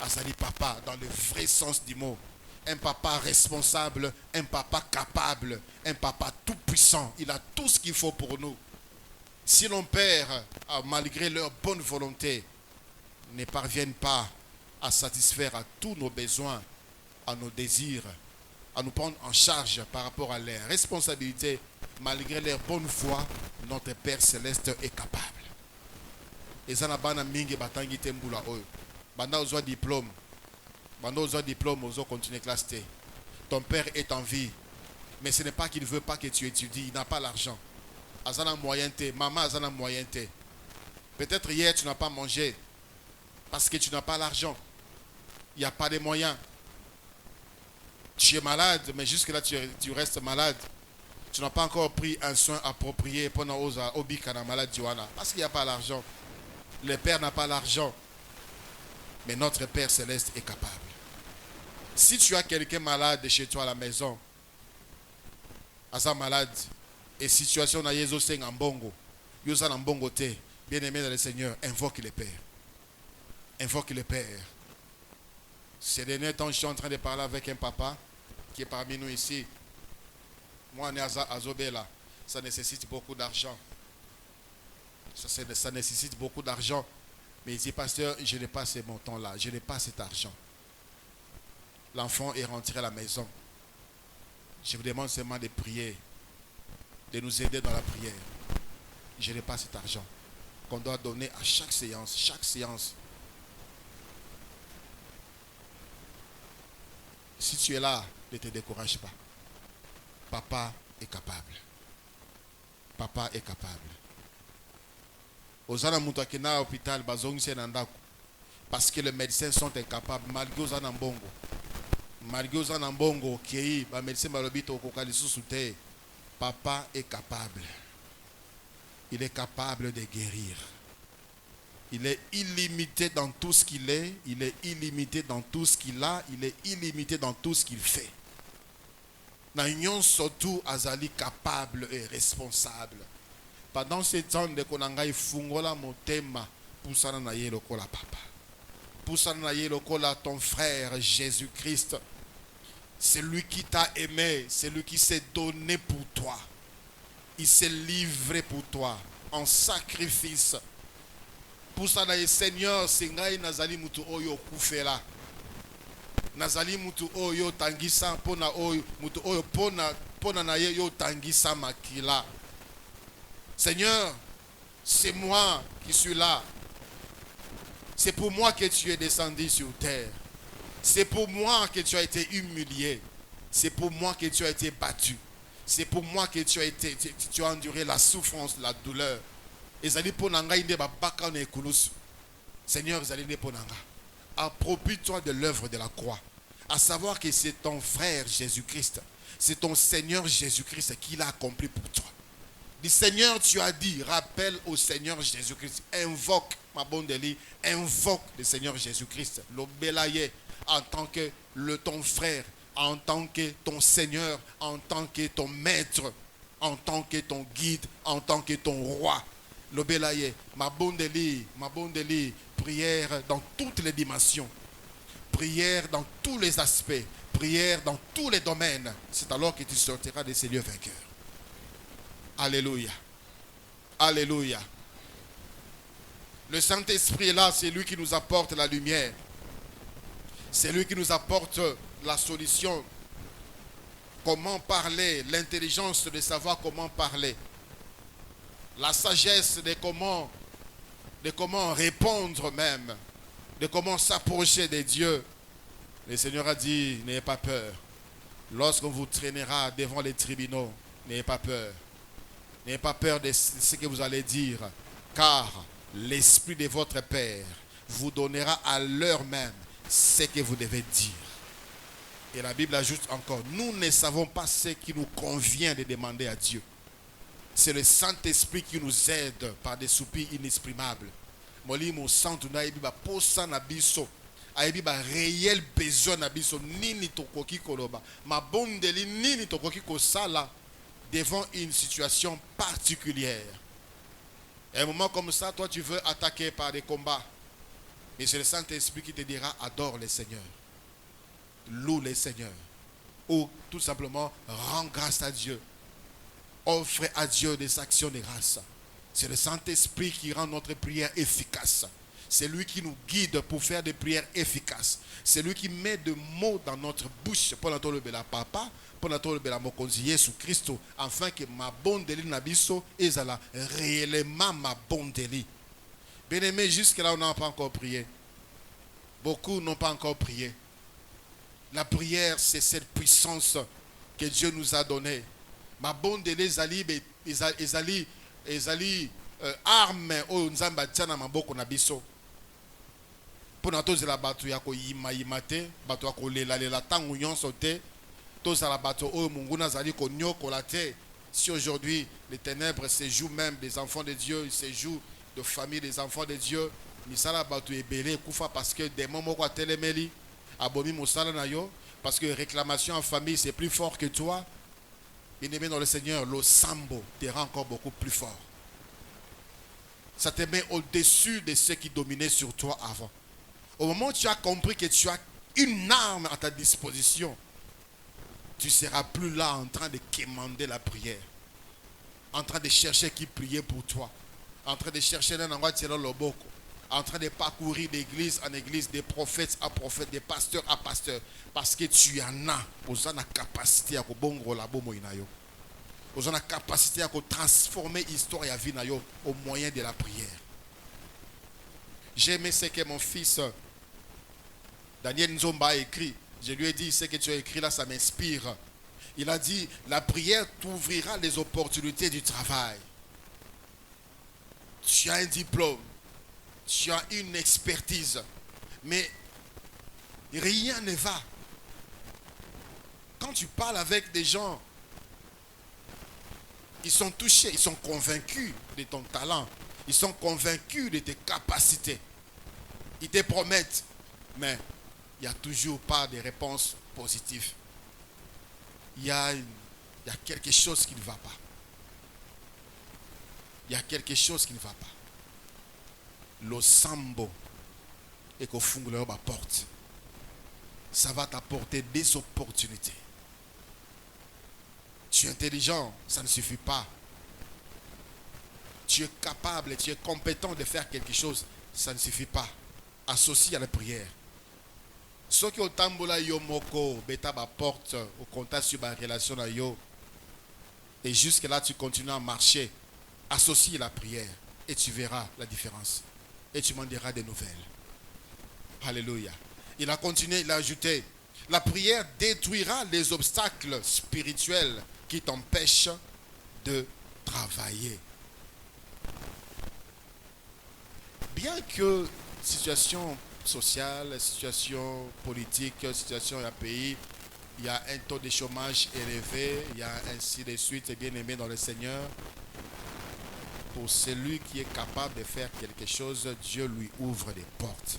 Azali papa dans le vrai sens du mot. Un papa responsable, un papa capable, un papa tout puissant. Il a tout ce qu'il faut pour nous. Si nos pères, malgré leur bonne volonté, ne parviennent pas à satisfaire à tous nos besoins, à nos désirs, à nous prendre en charge par rapport à leurs responsabilités, malgré leur bonne foi, notre Père Céleste est capable. Et ça n'a pas mingi batangi tembula oyo. Banda ozo diplôme. Banda ozo diplôme ozo continuer classe T. Ton père est en vie. Mais ce n'est pas qu'il ne veut pas que tu étudies, il n'a pas l'argent. Azana moyen T, maman azana moyen T. Peut-être hier tu n'as pas mangé parce que tu n'as pas l'argent. Il n'y a pas de moyens. Tu es malade, mais jusque-là tu restes malade. Tu n'as pas encore pris un soin approprié pendant Obika na malade Johanna. Parce qu'il n'y a pas l'argent. Le Père n'a pas l'argent. Mais notre Père Céleste est capable. Si tu as quelqu'un malade chez toi à la maison, Asa malade, et situation na yezo seng ambongo, yosa ambongo te, bien-aimé dans le Seigneur, invoque le Père. Invoque le Père. Ces derniers temps, je suis en train de parler avec un papa qui est parmi nous ici. Moi, on est à Zobela. Ça nécessite beaucoup d'argent. Ça nécessite beaucoup d'argent. Mais il dit, pasteur, je n'ai pas ce montant-là. Je n'ai pas cet argent. L'enfant est rentré à la maison. Je vous demande seulement de prier, de nous aider dans la prière. Je n'ai pas cet argent qu'on doit donner à chaque séance. Chaque séance. Si tu es là, ne te décourage pas. Papa est capable. Papa est capable. Ozana mutakina hôpital bazongise nandako. Parce que les médecins sont incapables. Malgré Ozana Mbongo. Malgré Ozana Mbongo, qui ba médecin malobito kokali susute. Papa est capable. Il est capable de guérir. Il est illimité dans tout ce qu'il est. Il est illimité dans tout ce qu'il a. Il est illimité dans tout ce qu'il fait. N'ayons surtout azali capable et responsable. Pendant ce temps de konangai fungola motema poussana na ye lokola papa. Poussana na ye lokola ton frère Jésus-Christ. C'est lui qui t'a aimé, c'est lui qui s'est donné pour toi. Il s'est livré pour toi en sacrifice. Poussana ye Seigneur, singai nazali mutu oyo kufela. Nazali mutu oyo tangisa pona oyo mutu oyo pona na ye yo tangisa makila. Seigneur, c'est moi qui suis là. C'est pour moi que tu es descendu sur terre. C'est pour moi que tu as été humilié. C'est pour moi que tu as été battu. C'est pour moi que tu as enduré la souffrance, la douleur. Seigneur, approprie-toi de l'œuvre de la croix. À savoir que c'est ton frère Jésus-Christ. C'est ton Seigneur Jésus-Christ qui l'a accompli pour toi. Du Seigneur, tu as dit, rappelle au Seigneur Jésus-Christ. Invoque, ma bonne Deli, invoque le Seigneur Jésus-Christ. L'obélaye en tant que ton frère, en tant que ton Seigneur, en tant que ton maître, en tant que ton guide, en tant que ton roi. L'obélaye, ma bonne Deli, prière dans toutes les dimensions. Prière dans tous les aspects. Prière dans tous les domaines. C'est alors que tu sortiras de ces lieux vainqueurs. Alléluia. Alléluia. Le Saint-Esprit est là, c'est lui qui nous apporte la lumière. C'est lui qui nous apporte la solution. Comment parler, l'intelligence de savoir comment parler. La sagesse de comment répondre même. De comment s'approcher de Dieu. Le Seigneur a dit, n'ayez pas peur. Lorsqu'on vous traînera devant les tribunaux, n'ayez pas peur. N'ayez pas peur de ce que vous allez dire, car l'Esprit de votre Père vous donnera à l'heure même ce que vous devez dire. Et la Bible ajoute encore, nous ne savons pas ce qui nous convient de demander à Dieu. C'est le Saint-Esprit qui nous aide par des soupirs inexprimables. Molimo santu na ebi ba posa na biso, a ebi ba réel besoin na biso nini tokoki koloba, ma bondeli nini tokoki kosala devant une situation particulière. Et à un moment comme ça, toi tu veux attaquer par des combats. Et c'est le Saint-Esprit qui te dira, adore le Seigneur. Loue le Seigneur. Ou tout simplement, rends grâce à Dieu. Offre à Dieu des actions de grâce. C'est le Saint-Esprit qui rend notre prière efficace. C'est lui qui nous guide pour faire des prières efficaces. C'est lui qui met des mots dans notre bouche pour notre bela papa, pour notre bela mokonzi Jésus Christ, afin que ma bondeli nabiso ezala réellement ma bondeli. Bien-aimés, jusque-là, on n'a pas encore prié. Beaucoup n'ont pas encore prié. La prière, c'est cette puissance que Dieu nous a donnée. Ma bondeli ezali arme oyo nzambe atia na maboko na biso. Pona tozela bato ya koyima te, bato ya kolela ntango nyonso te, tozala bato oyo monguna azali konyokola te. Si aujourd'hui les ténèbres se jouent même des enfants de Dieu, ils se jouent de famille des enfants de Dieu, misala bato ebele kufa parce que des moments moko atelemeli abomi mosala na yo, parce que réclamation en famille c'est plus fort que toi. Bien-aimé dans le Seigneur, le sambo te rend encore beaucoup plus fort. Ça te met au-dessus de ce qui dominait sur toi avant. Au moment où tu as compris que tu as une arme à ta disposition, tu ne seras plus là en train de quémander la prière, en train de chercher qui priait pour toi, en train de chercher en train de parcourir d'église en église, de prophète à prophète, de pasteur à pasteur. Parce que tu en as. Vous avez la capacité à vous avez la capacité à transformer l'histoire et la vie au moyen de la prière. J'ai aimé ce que mon fils Daniel Nzomba a écrit. Je lui ai dit, ce que tu as écrit là, ça m'inspire. Il a dit, la prière t'ouvrira les opportunités du travail. Tu as un diplôme, tu as une expertise, mais rien ne va. Quand tu parles avec des gens, ils sont touchés, ils sont convaincus de ton talent, ils sont convaincus de tes capacités. Ils te promettent, mais il n'y a toujours pas de réponse positive. Il y a quelque chose qui ne va pas. Il y a quelque chose qui ne va pas. Le sambo et qu'au fond de la porte, ça va t'apporter des opportunités. Tu es intelligent, ça ne suffit pas. Tu es capable, tu es compétent de faire quelque chose, ça ne suffit pas. Associe à la prière. Ce qui est au tambola yo moko, beta ba porte, au contact sur la relation à yo. Et jusque là, tu continues à marcher. Associe la prière et tu verras la différence. Et tu m'en diras des nouvelles. Alléluia. Il a continué, il a ajouté, la prière détruira les obstacles spirituels qui t'empêchent de travailler. Bien que situation sociale, situation politique, situation d'un pays, il y a un taux de chômage élevé, il y a ainsi de suite, et bien aimé dans le Seigneur. Pour celui qui est capable de faire quelque chose, Dieu lui ouvre des portes.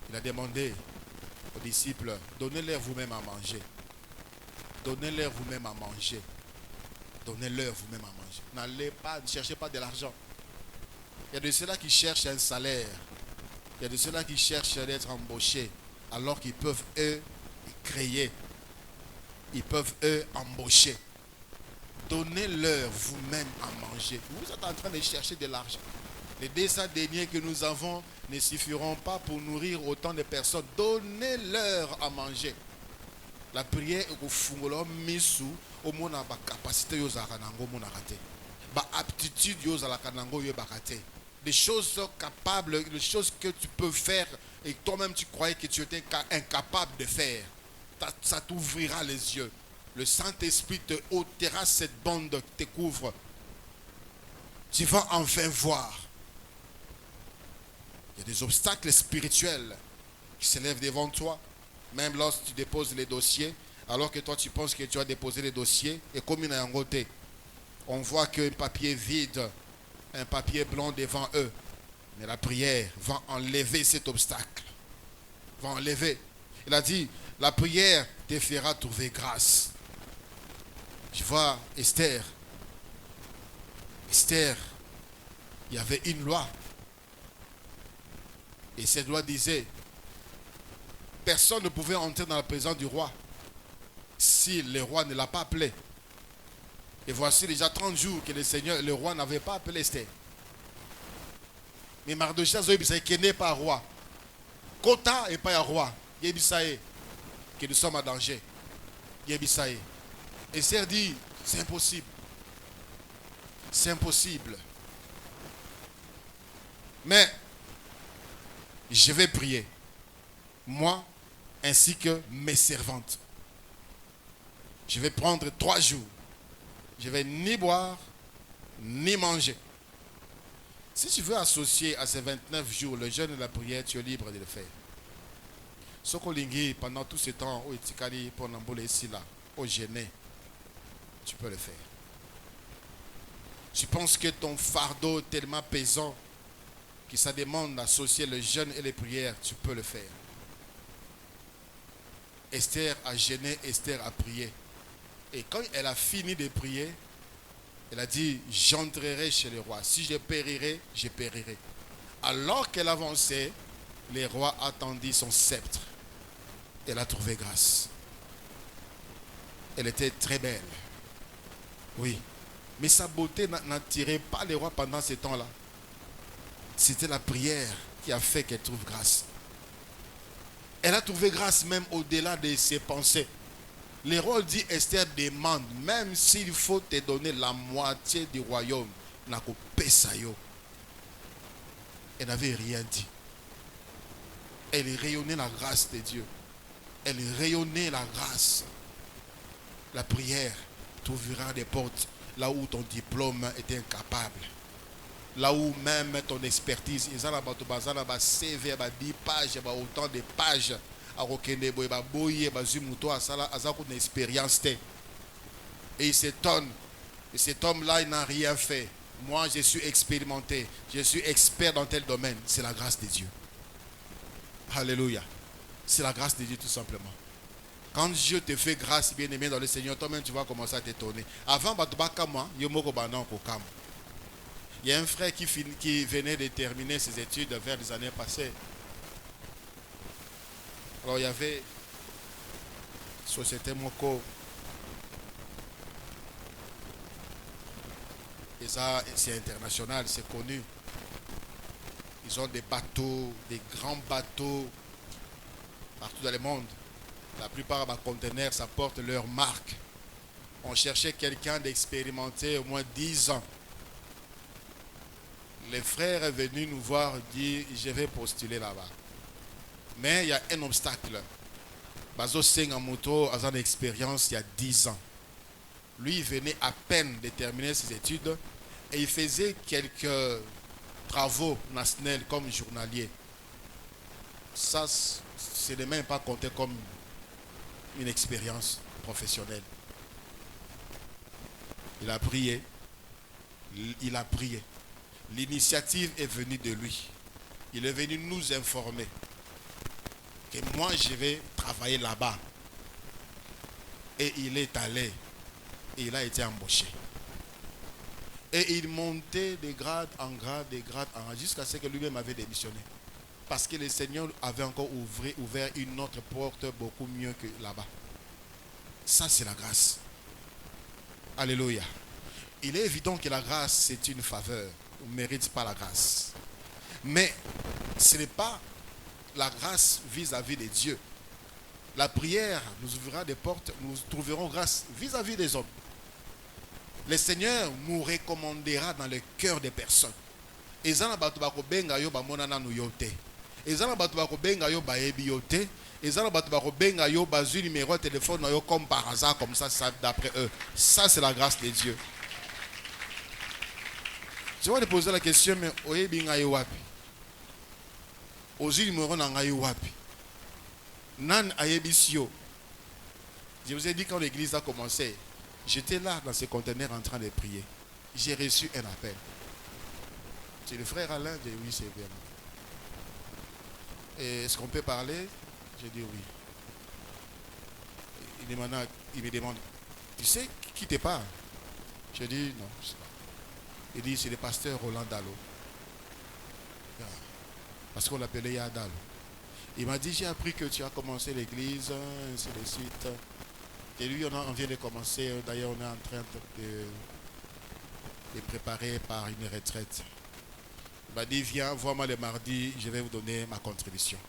Il a demandé aux disciples, donnez-leur vous-même à manger. Donnez-leur vous-même à manger. Donnez-leur vous-même à manger. N'allez pas, ne cherchez pas de l'argent. Il y a de ceux-là qui cherchent un salaire. Il y a de ceux-là qui cherchent d'être embauchés. Alors qu'ils peuvent, eux, créer. Ils peuvent, eux, embaucher. Donnez-leur vous-même à manger. Vous êtes en train de chercher de l'argent. Les 200 deniers que nous avons ne suffiront pas pour nourrir autant de personnes. Donnez-leur à manger. La prière est au fond misu au monde a capacité yo zaranango monarate. Ba aptitude yo zalakanango yo bakate. Des choses capables, des choses que tu peux faire et toi-même tu croyais que tu étais incapable de faire. Ça t'ouvrira les yeux. Le Saint-Esprit te ôtera cette bande qui te couvre. Tu vas enfin voir. Il y a des obstacles spirituels qui s'élèvent devant toi. Même lorsque tu déposes les dossiers, alors que toi tu penses que tu as déposé les dossiers, et comme il y a un côté, on voit qu'un papier vide, un papier blanc devant eux. Mais la prière va enlever cet obstacle. Va enlever. Il a dit, la prière te fera trouver grâce. Je vois Esther. Esther, il y avait une loi. Et cette loi disait, personne ne pouvait entrer dans la présence du roi si le roi ne l'a pas appelé. Et voici déjà 30 jours que le roi n'avait pas appelé Esther. Mais Mardochée qui n'est pas roi. Kota n'est pas un roi. Yebisaye, que nous sommes en danger. Yebisaye. Esther dit, c'est impossible. C'est impossible. Mais je vais prier. Moi, ainsi que mes servantes. Je vais prendre 3 jours. Je vais ni boire, ni manger. Si tu veux associer à ces 29 jours le jeûne et la prière, tu es libre de le faire. Sokolingi, pendant tout ce temps, au Etikali, pour Namboule ici là, au jeûner, tu peux le faire. Tu penses que ton fardeau est tellement pesant que ça demande d'associer le jeûne et les prières, tu peux le faire. Esther a jeûné, Esther a prié. Et quand elle a fini de prier, elle a dit, j'entrerai chez le roi. Si je périrai, je périrai. Alors qu'elle avançait, le roi attendit son sceptre. Elle a trouvé grâce. Elle était très belle. Oui, Mais sa beauté n'attirait pas les rois pendant ce temps-là. C'était la prière qui a fait qu'elle trouve grâce. Elle a trouvé grâce même au-delà de ses pensées. Le roi dit, Esther demande, même s'il faut te donner la moitié du royaume, elle n'avait rien dit. Elle rayonnait la grâce de Dieu. Elle rayonnait la grâce. La prière t'ouvrira des portes là où ton diplôme était incapable. Là où même ton expertise, ils ont un CV, 10 pages, autant de pages. Et il s'étonne. Et cet homme-là, il n'a rien fait. Moi, je suis expérimenté. Je suis expert dans tel domaine. C'est la grâce de Dieu. Alléluia. C'est la grâce de Dieu tout simplement. Quand Dieu te fait grâce, bien aimé dans le Seigneur, toi-même tu vas commencer à t'étonner. Avant, il y a un frère qui venait de terminer ses études vers les années passées. Alors il y avait Société Moko. Et ça, c'est international, c'est connu. Ils ont des bateaux, des grands bateaux partout dans le monde. La plupart des conteneurs, ça porte leur marque. On cherchait quelqu'un d'expérimenté au moins 10 ans. Le frère est venu nous voir et dit, je vais postuler là-bas. Mais il y a un obstacle. Bazo Senga Moto a une expérience il y a 10 ans. Lui, il venait à peine de terminer ses études et il faisait quelques travaux nationaux comme journalier. Ça, ce n'est même pas compté comme une expérience professionnelle. Il a prié. Il a prié. L'initiative est venue de lui. Il est venu nous informer que moi je vais travailler là-bas. Et il est allé. Et il a été embauché. Et il montait de grade en grade, jusqu'à ce que lui-même avait démissionné. Parce que le Seigneur avait encore ouvert une autre porte beaucoup mieux que là-bas. Ça, c'est la grâce. Alléluia. Il est évident que la grâce, c'est une faveur. On ne mérite pas la grâce. Mais ce n'est pas la grâce vis-à-vis de Dieu. La prière nous ouvrira des portes, nous trouverons grâce vis-à-vis des hommes. Le Seigneur nous recommandera dans le cœur des personnes. Ezana batu bakobenga yo bamonana nu yote. Ezana batu bakobenga yo baebi yote. Ezana batu bakobenga yo bazu numéro de téléphone yo comme par hasard comme ça d'après eux. Ça c'est la grâce de Dieu. Je vais te poser la question, mais oyebi nga yo wapi? Ozu numéro na nga yo wapi? Nan ayebisio. Je vous ai dit quand l'église a commencé, j'étais là dans ce conteneur en train de prier. J'ai reçu un appel. C'est le frère Alain, j'ai dit oui, c'est bien. Est-ce qu'on peut parler? J'ai dit oui. Il me demande, tu sais qui te parle? J'ai dit non, je ne sais pas. Il dit c'est le pasteur Roland Dalo. Parce qu'on l'appelait Yadalo. Il m'a dit j'ai appris que tu as commencé l'église, ainsi de suite. Et lui, on vient de commencer. D'ailleurs, on est en train de préparer par une retraite. Il m'a dit, viens, vois-moi le mardi, je vais vous donner ma contribution.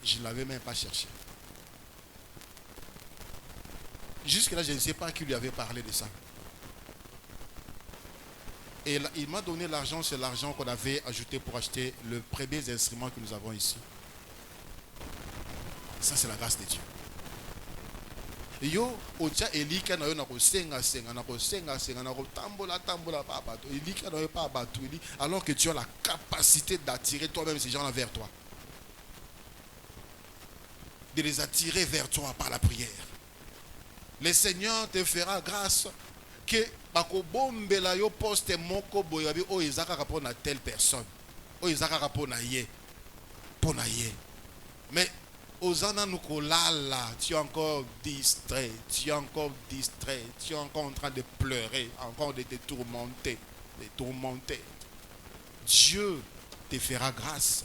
Je ne l'avais même pas cherché. Jusque-là, je ne sais pas qui lui avait parlé de ça. Et il m'a donné l'argent, c'est l'argent qu'on avait ajouté pour acheter le premier instrument que nous avons ici. Ça, c'est la grâce de Dieu. Yo ocha elika na yo na kosenga na kosenga na kotambola pa bato elika na yo pa bato alors que tu as la capacité d'attirer toi-même ces gens-là vers toi, de les attirer vers toi par la prière. Le Seigneur te fera grâce que bakobombela yo poste moko boyabi o ezaka rapona telle personne o ezaka rapona ye mais Osana Nukolala, tu es encore distrait, tu es encore en train de pleurer, encore de te tourmenter, Dieu te fera grâce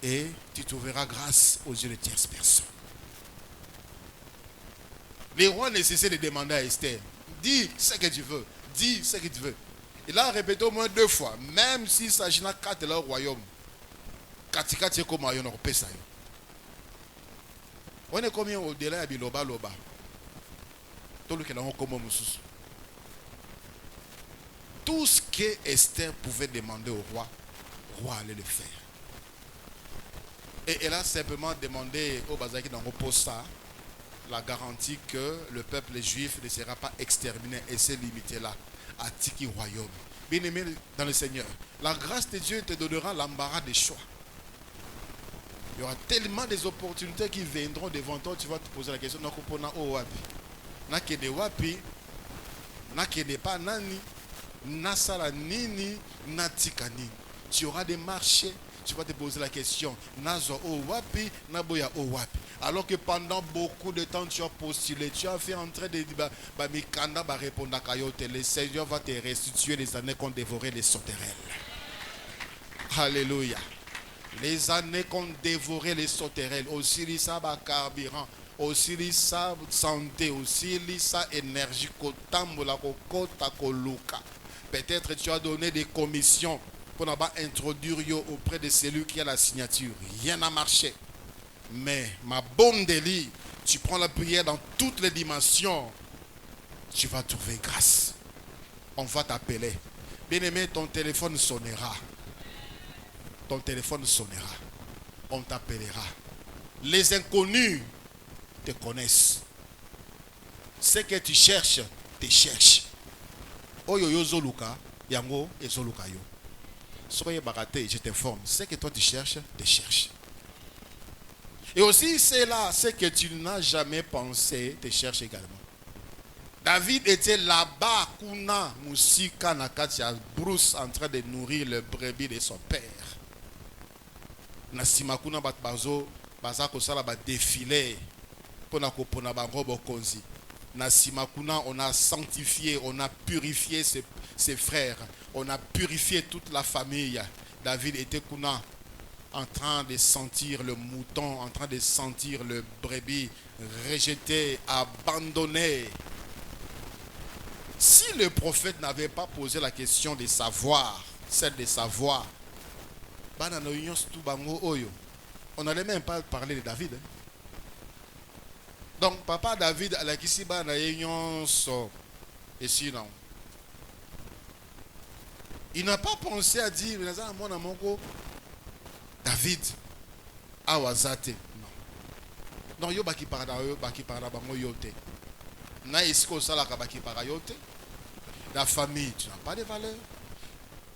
et tu trouveras grâce aux yeux de tierces personnes. Les rois ne cessaient de demander à Esther, Dis ce que tu veux. Dis ce que tu veux. Il a répété au moins 2 fois. Même s'il s'agit de 4 de leur royaume. Katika tiko mayon opesa yo. On est combien au-delà ya biloba loba. Tout ce que Esther pouvait demander au roi allait le faire. Et elle a simplement demandé au Bazaki dans Posta la garantie que le peuple juif ne sera pas exterminé et s'est limité là, à Tiki royaume. Bien aimé dans le Seigneur, la grâce de Dieu te donnera l'embarras des choix. Il y aura tellement des opportunités qui viendront devant toi, tu vas te poser la question, nakende wapi, nakende pa nani, nasala nini, natika nini. Tu auras des marchés, tu vas te poser la question, nazo o wapi, naboya o wapi. Alors que pendant beaucoup de temps tu as postulé, tu as fait entrer des mikanda ba répondre à kayote, le Seigneur va te restituer les années qu'ont dévoré les sauterelles. Alléluia. Les années qu'ont dévoré les sauterelles, aussi lisa ba carburant, aussi lisa santé, aussi lisa énergie, kotambola kokota koluka. Peut-être tu as donné des commissions pour introduire auprès de celui qui a la signature. Rien n'a marché. Mais ma bonne délit, tu prends la prière dans toutes les dimensions, tu vas trouver grâce. On va t'appeler. Bien-aimé, ton téléphone sonnera. Ton téléphone sonnera. On t'appellera. Les inconnus te connaissent. Ce que tu cherches, te cherche. Oyoyo zoluka, yango et zoluka yo. Soyez baraté, je t'informe. Ce que toi tu cherches, te cherche. Et aussi, c'est là, ce que tu n'as jamais pensé, te cherche également. David était là-bas, Kuna, Musika, Nakatia, Bruce, en train de nourrir le brebis de son père. Nasimakuna Batbazo, Bazako Sala ba défilé, Ponako Ponaba Robo Konzi. Nasimakuna, on a sanctifié, on a purifié ses frères, on a purifié toute la famille. David était Kuna, en train de sentir le mouton, en train de sentir le brebis rejeté, abandonné. Si le prophète n'avait pas posé la question de savoir, celle de savoir, on n'allait même pas parler de David. Donc, papa David, à la Kisiba, il n'a pas pensé à dire, David, awazate. Non. Donc, yo baki parada bango yote. Na isko sala kabaki para yote. La famille, tu n'as pas de valeur.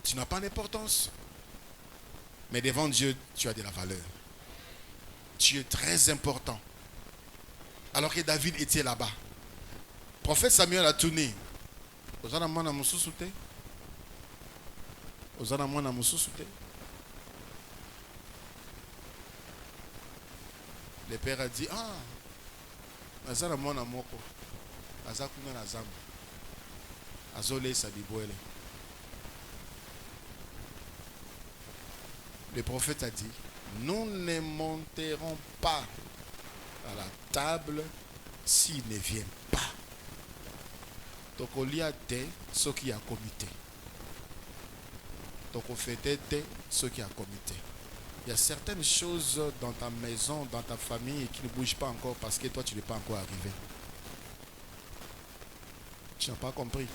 Tu n'as pas d'importance. Mais devant Dieu, tu as de la valeur. Tu es très important. Alors que David était là-bas. Prophète Samuel a tourné. Ozana mwana mususute. Ozana mwana mususute. Le père a dit, Azara mwana moko. Azakuna na zambu. Azole sabibwele. Le prophète a dit, nous ne monterons pas à la table s'il ne vient pas. Donc on y a des ceux qui a comité. Donc on fait des ceux qui a comité. Il y a certaines choses dans ta maison, dans ta famille qui ne bougent pas encore parce que toi tu n'es pas encore arrivé. Tu n'as pas compris.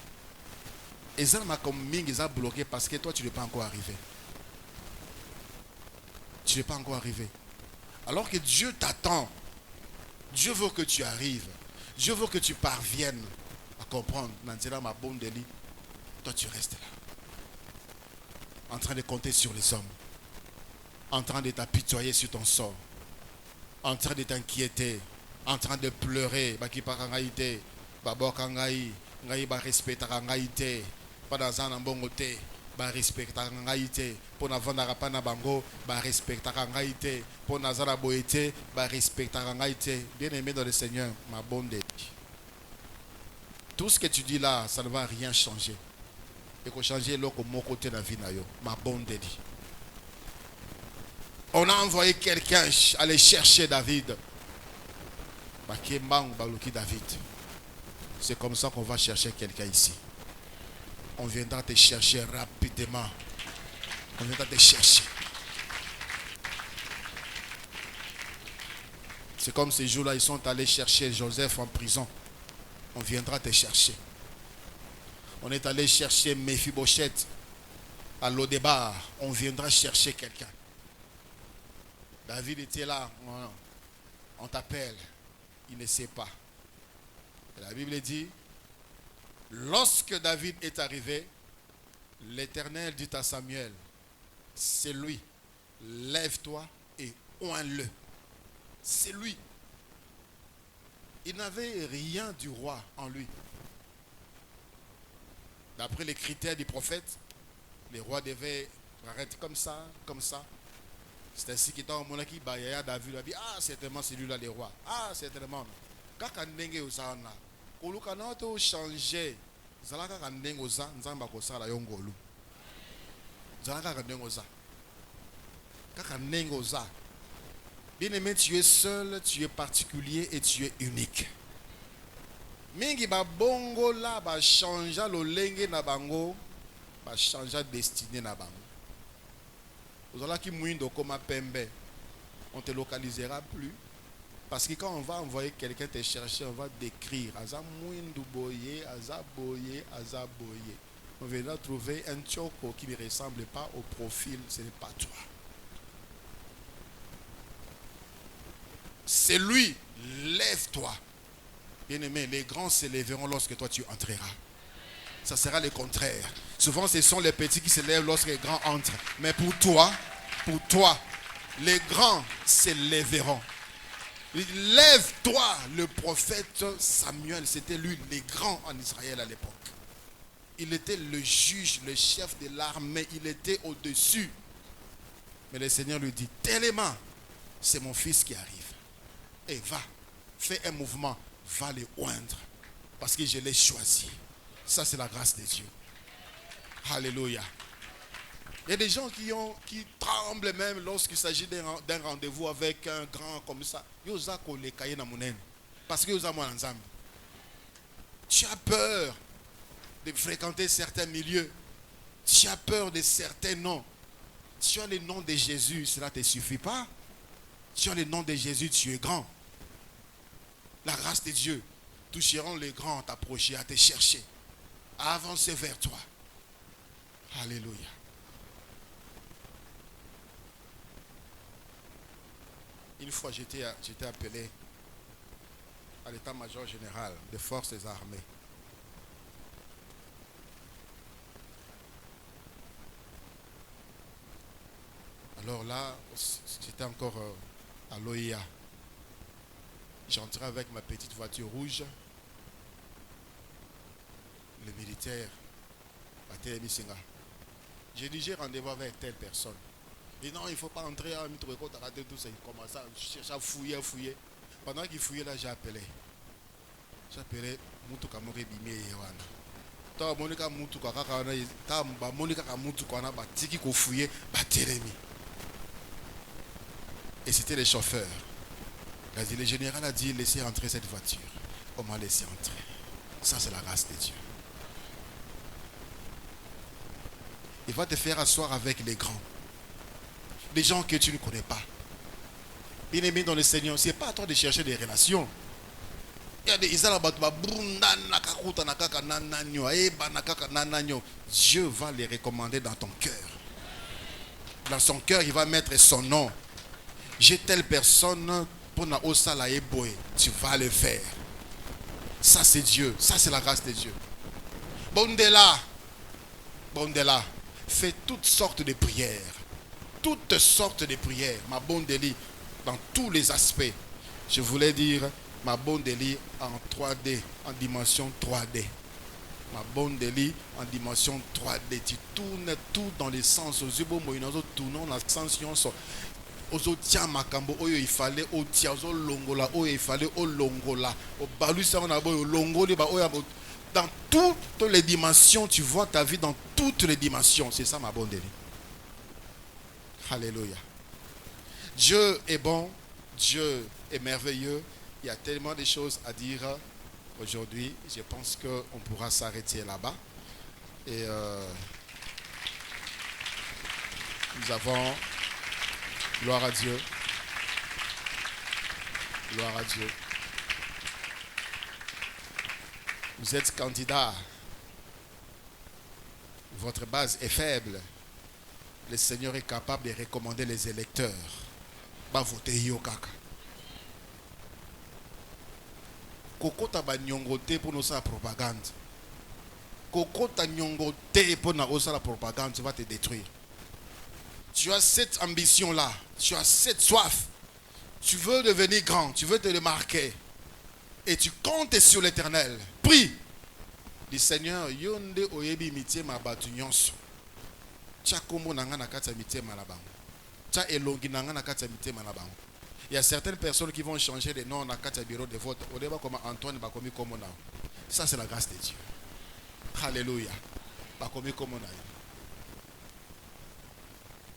Et ça m'a comme Ming, ils ont bloqué parce que toi tu n'es pas encore arrivé. Tu n'es pas encore arrivé. Alors que Dieu t'attend. Dieu veut que tu arrives. Dieu veut que tu parviennes à comprendre. Nanzela ma bonne délit. Toi tu restes là. En train de compter sur les hommes. En train de t'apitoyer sur ton sort. En train de t'inquiéter. En train de pleurer. Baki parangaïté. Babokangaï. Ngaï ba respectera ngaïté. Pas dans un bongoté. Ba respectera ngaïté. Pour na vendre pas na bango. Ba respectera ngaïté. Pour na zala boété. Ba respectera ngaïté. Bien aimé dans le Seigneur. Ma bonne délit. Tout ce que tu dis là, ça ne va rien changer. Et qu'on change l'autre mon côté de la vie. Ma bonne délit. On a envoyé quelqu'un aller chercher David. David. C'est comme ça qu'on va chercher quelqu'un ici. On viendra te chercher rapidement. On viendra te chercher. C'est comme ces jours-là, ils sont allés chercher Joseph en prison. On viendra te chercher. On est allé chercher Mephibosheth à Lodébar. On viendra chercher quelqu'un. David était là. On t'appelle. Il ne sait pas. Et la Bible dit, lorsque David est arrivé, l'Éternel dit à Samuel, c'est lui, lève-toi et oins-le. C'est lui. Il n'avait rien du roi en lui. D'après les critères du prophète, les rois devaient arrêter comme ça, comme ça. C'est ainsi qu'il dans mon équipe, David a dit, ah, certainement c'est lui-là le roi. Ah, certainement. Quand on est au Zana, on a changé. Zalaka kandeng oza, nzamba kosala yongolu. Zalaka kandeng oza. Kakandeng oza. Bien-aimé, tu es seul, tu es particulier et tu es unique. Mingi ba bongo la ba changea lo lenge na bango, ba changea destinée na bango. Ozala ki muindo koma pembe, on te localisera plus. Parce que quand on va envoyer quelqu'un te chercher, on va décrire. Aza muindu boye, aza boye, aza boye. On viendra trouver un tchoko qui ne ressemble pas au profil, ce n'est pas toi. C'est lui, lève-toi. Bien-aimé, les grands se lèveront lorsque toi tu entreras. Ça sera le contraire. Souvent, ce sont les petits qui se lèvent lorsque les grands entrent. Mais pour toi, les grands se lèveront. Lève-toi, le prophète Samuel, c'était lui, le grand en Israël à l'époque. Il était le juge, le chef de l'armée, il était au-dessus. Mais le Seigneur lui dit, tellement, c'est mon fils qui arrive. Et va, fais un mouvement, va le oindre. Parce que je l'ai choisi. Ça, c'est la grâce de Dieu. Alléluia. Il y a des gens qui tremblent même lorsqu'il s'agit d'un rendez-vous avec un grand comme ça. Parce que tu as peur de fréquenter certains milieux. Tu as peur de certains noms. Tu as le nom de Jésus, cela ne te suffit pas. Tu as le nom de Jésus, tu es grand. La grâce de Dieu toucheront les grands à t'approcher, à te chercher, à avancer vers toi. Alléluia. Une fois, j'étais appelé à l'état-major général des forces armées. Alors là, j'étais encore à l'OIA. J'entrais avec ma petite voiture rouge. Le militaire a télémisinga. J'ai dit, j'ai rendez-vous avec telle personne. Et non, il ne faut pas entrer à tout ça. Il commence à chercher à fouiller. Pendant qu'il fouillait là, j'ai appelé. J'ai appelé Mutuka Morebime Yawana. Ta Monika Mutuka Kakana, ta Monika Mutukana, Batiki ko fouiller, Batélémi. Et c'était le chauffeur. Le général a dit, laissez entrer cette voiture. On m'a laissé entrer. Ça, c'est la grâce de Dieu. Il va te faire asseoir avec les grands. Des gens que tu ne connais pas. Bien-aimé dans le Seigneur, ce n'est pas à toi de chercher des relations. Dieu va les recommander dans ton cœur. Dans son cœur, il va mettre son nom. J'ai telle personne pour na osala eboy. Tu vas le faire. Ça c'est Dieu. Ça c'est la grâce de Dieu. Bondela. Fais toutes sortes de prières. Toutes sortes de prières. Ma Bondeli dans tous les aspects. Je voulais dire ma Bondeli en 3D, en dimension 3D. Ma Bondeli en dimension 3D. Tu tournes tout dans les sens. Aux yeux, tournons dans le sens. Ozotia makambo oyo ifale otia ozo longola oyo ifale o longola o balusa na boyo longoli ba oyo dans toutes les dimensions. Tu vois ta vie dans toutes les dimensions. C'est ça ma bonne délit. Alléluia. Dieu est bon, Dieu est merveilleux. Il y a tellement de choses à dire Aujourd'hui, je pense qu'on pourra s'arrêter là-bas. Et nous avons, gloire à Dieu, gloire à Dieu. Vous êtes candidat. Votre base est faible. Le Seigneur est capable de recommander les électeurs. Ba voter yo kaka. Koko ta ba nyongote pour nous faire la propagande. Koko ta nyongote pour nous faire la propagande, tu vas te détruire. Tu as cette ambition-là, tu as cette soif. Tu veux devenir grand, tu veux te démarquer. Et tu comptes sur l'Éternel. Prie. Dis Seigneur, yonde oyebi mitie ma batu nyonso. Tia kombo nanga na kati mitie malabango. Tia elongi nanga na kati mitie malabango. Il y a certaines personnes qui vont changer de nom dans le bureau de vote. Au début, comme Antoine Bakomi Komona. Ça, c'est la grâce de Dieu. Alléluia. Bakomi Komona.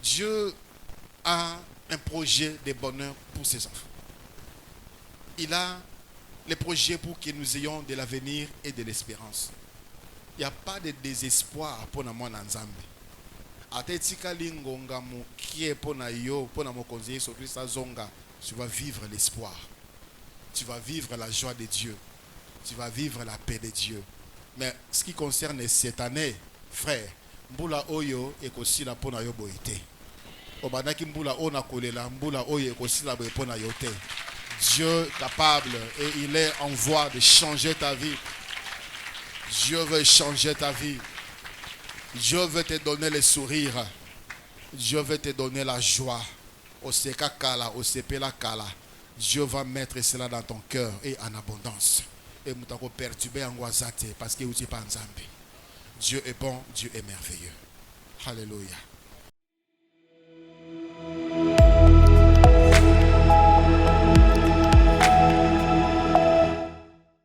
Dieu a un projet de bonheur pour ses enfants. Il a les projets pour que nous ayons de l'avenir et de l'espérance. Il n'y a pas de désespoir pour nous en Nzambe. Atetika lingonga mu kie pona yo pona mo konzi Yesu Christ zonga. Tu vas vivre l'espoir. Tu vas vivre la joie de Dieu. Tu vas vivre la paix de Dieu. Mais ce qui concerne cette année, frère, mbula oyo ekosila pona yo boite. Obadaki mbula ona kolela mbula oyo ekosila boye pona yo te. Dieu est capable et il est en voie de changer ta vie. Dieu veut changer ta vie. Dieu veut te donner le sourire. Dieu veut te donner la joie. Oseka kala, osepela kala. Dieu va mettre cela dans ton cœur et en abondance. Et nous t'avons perturbé en guazate parce que vous n'êtes pas en Zambie. Dieu est bon, Dieu est merveilleux. Alléluia.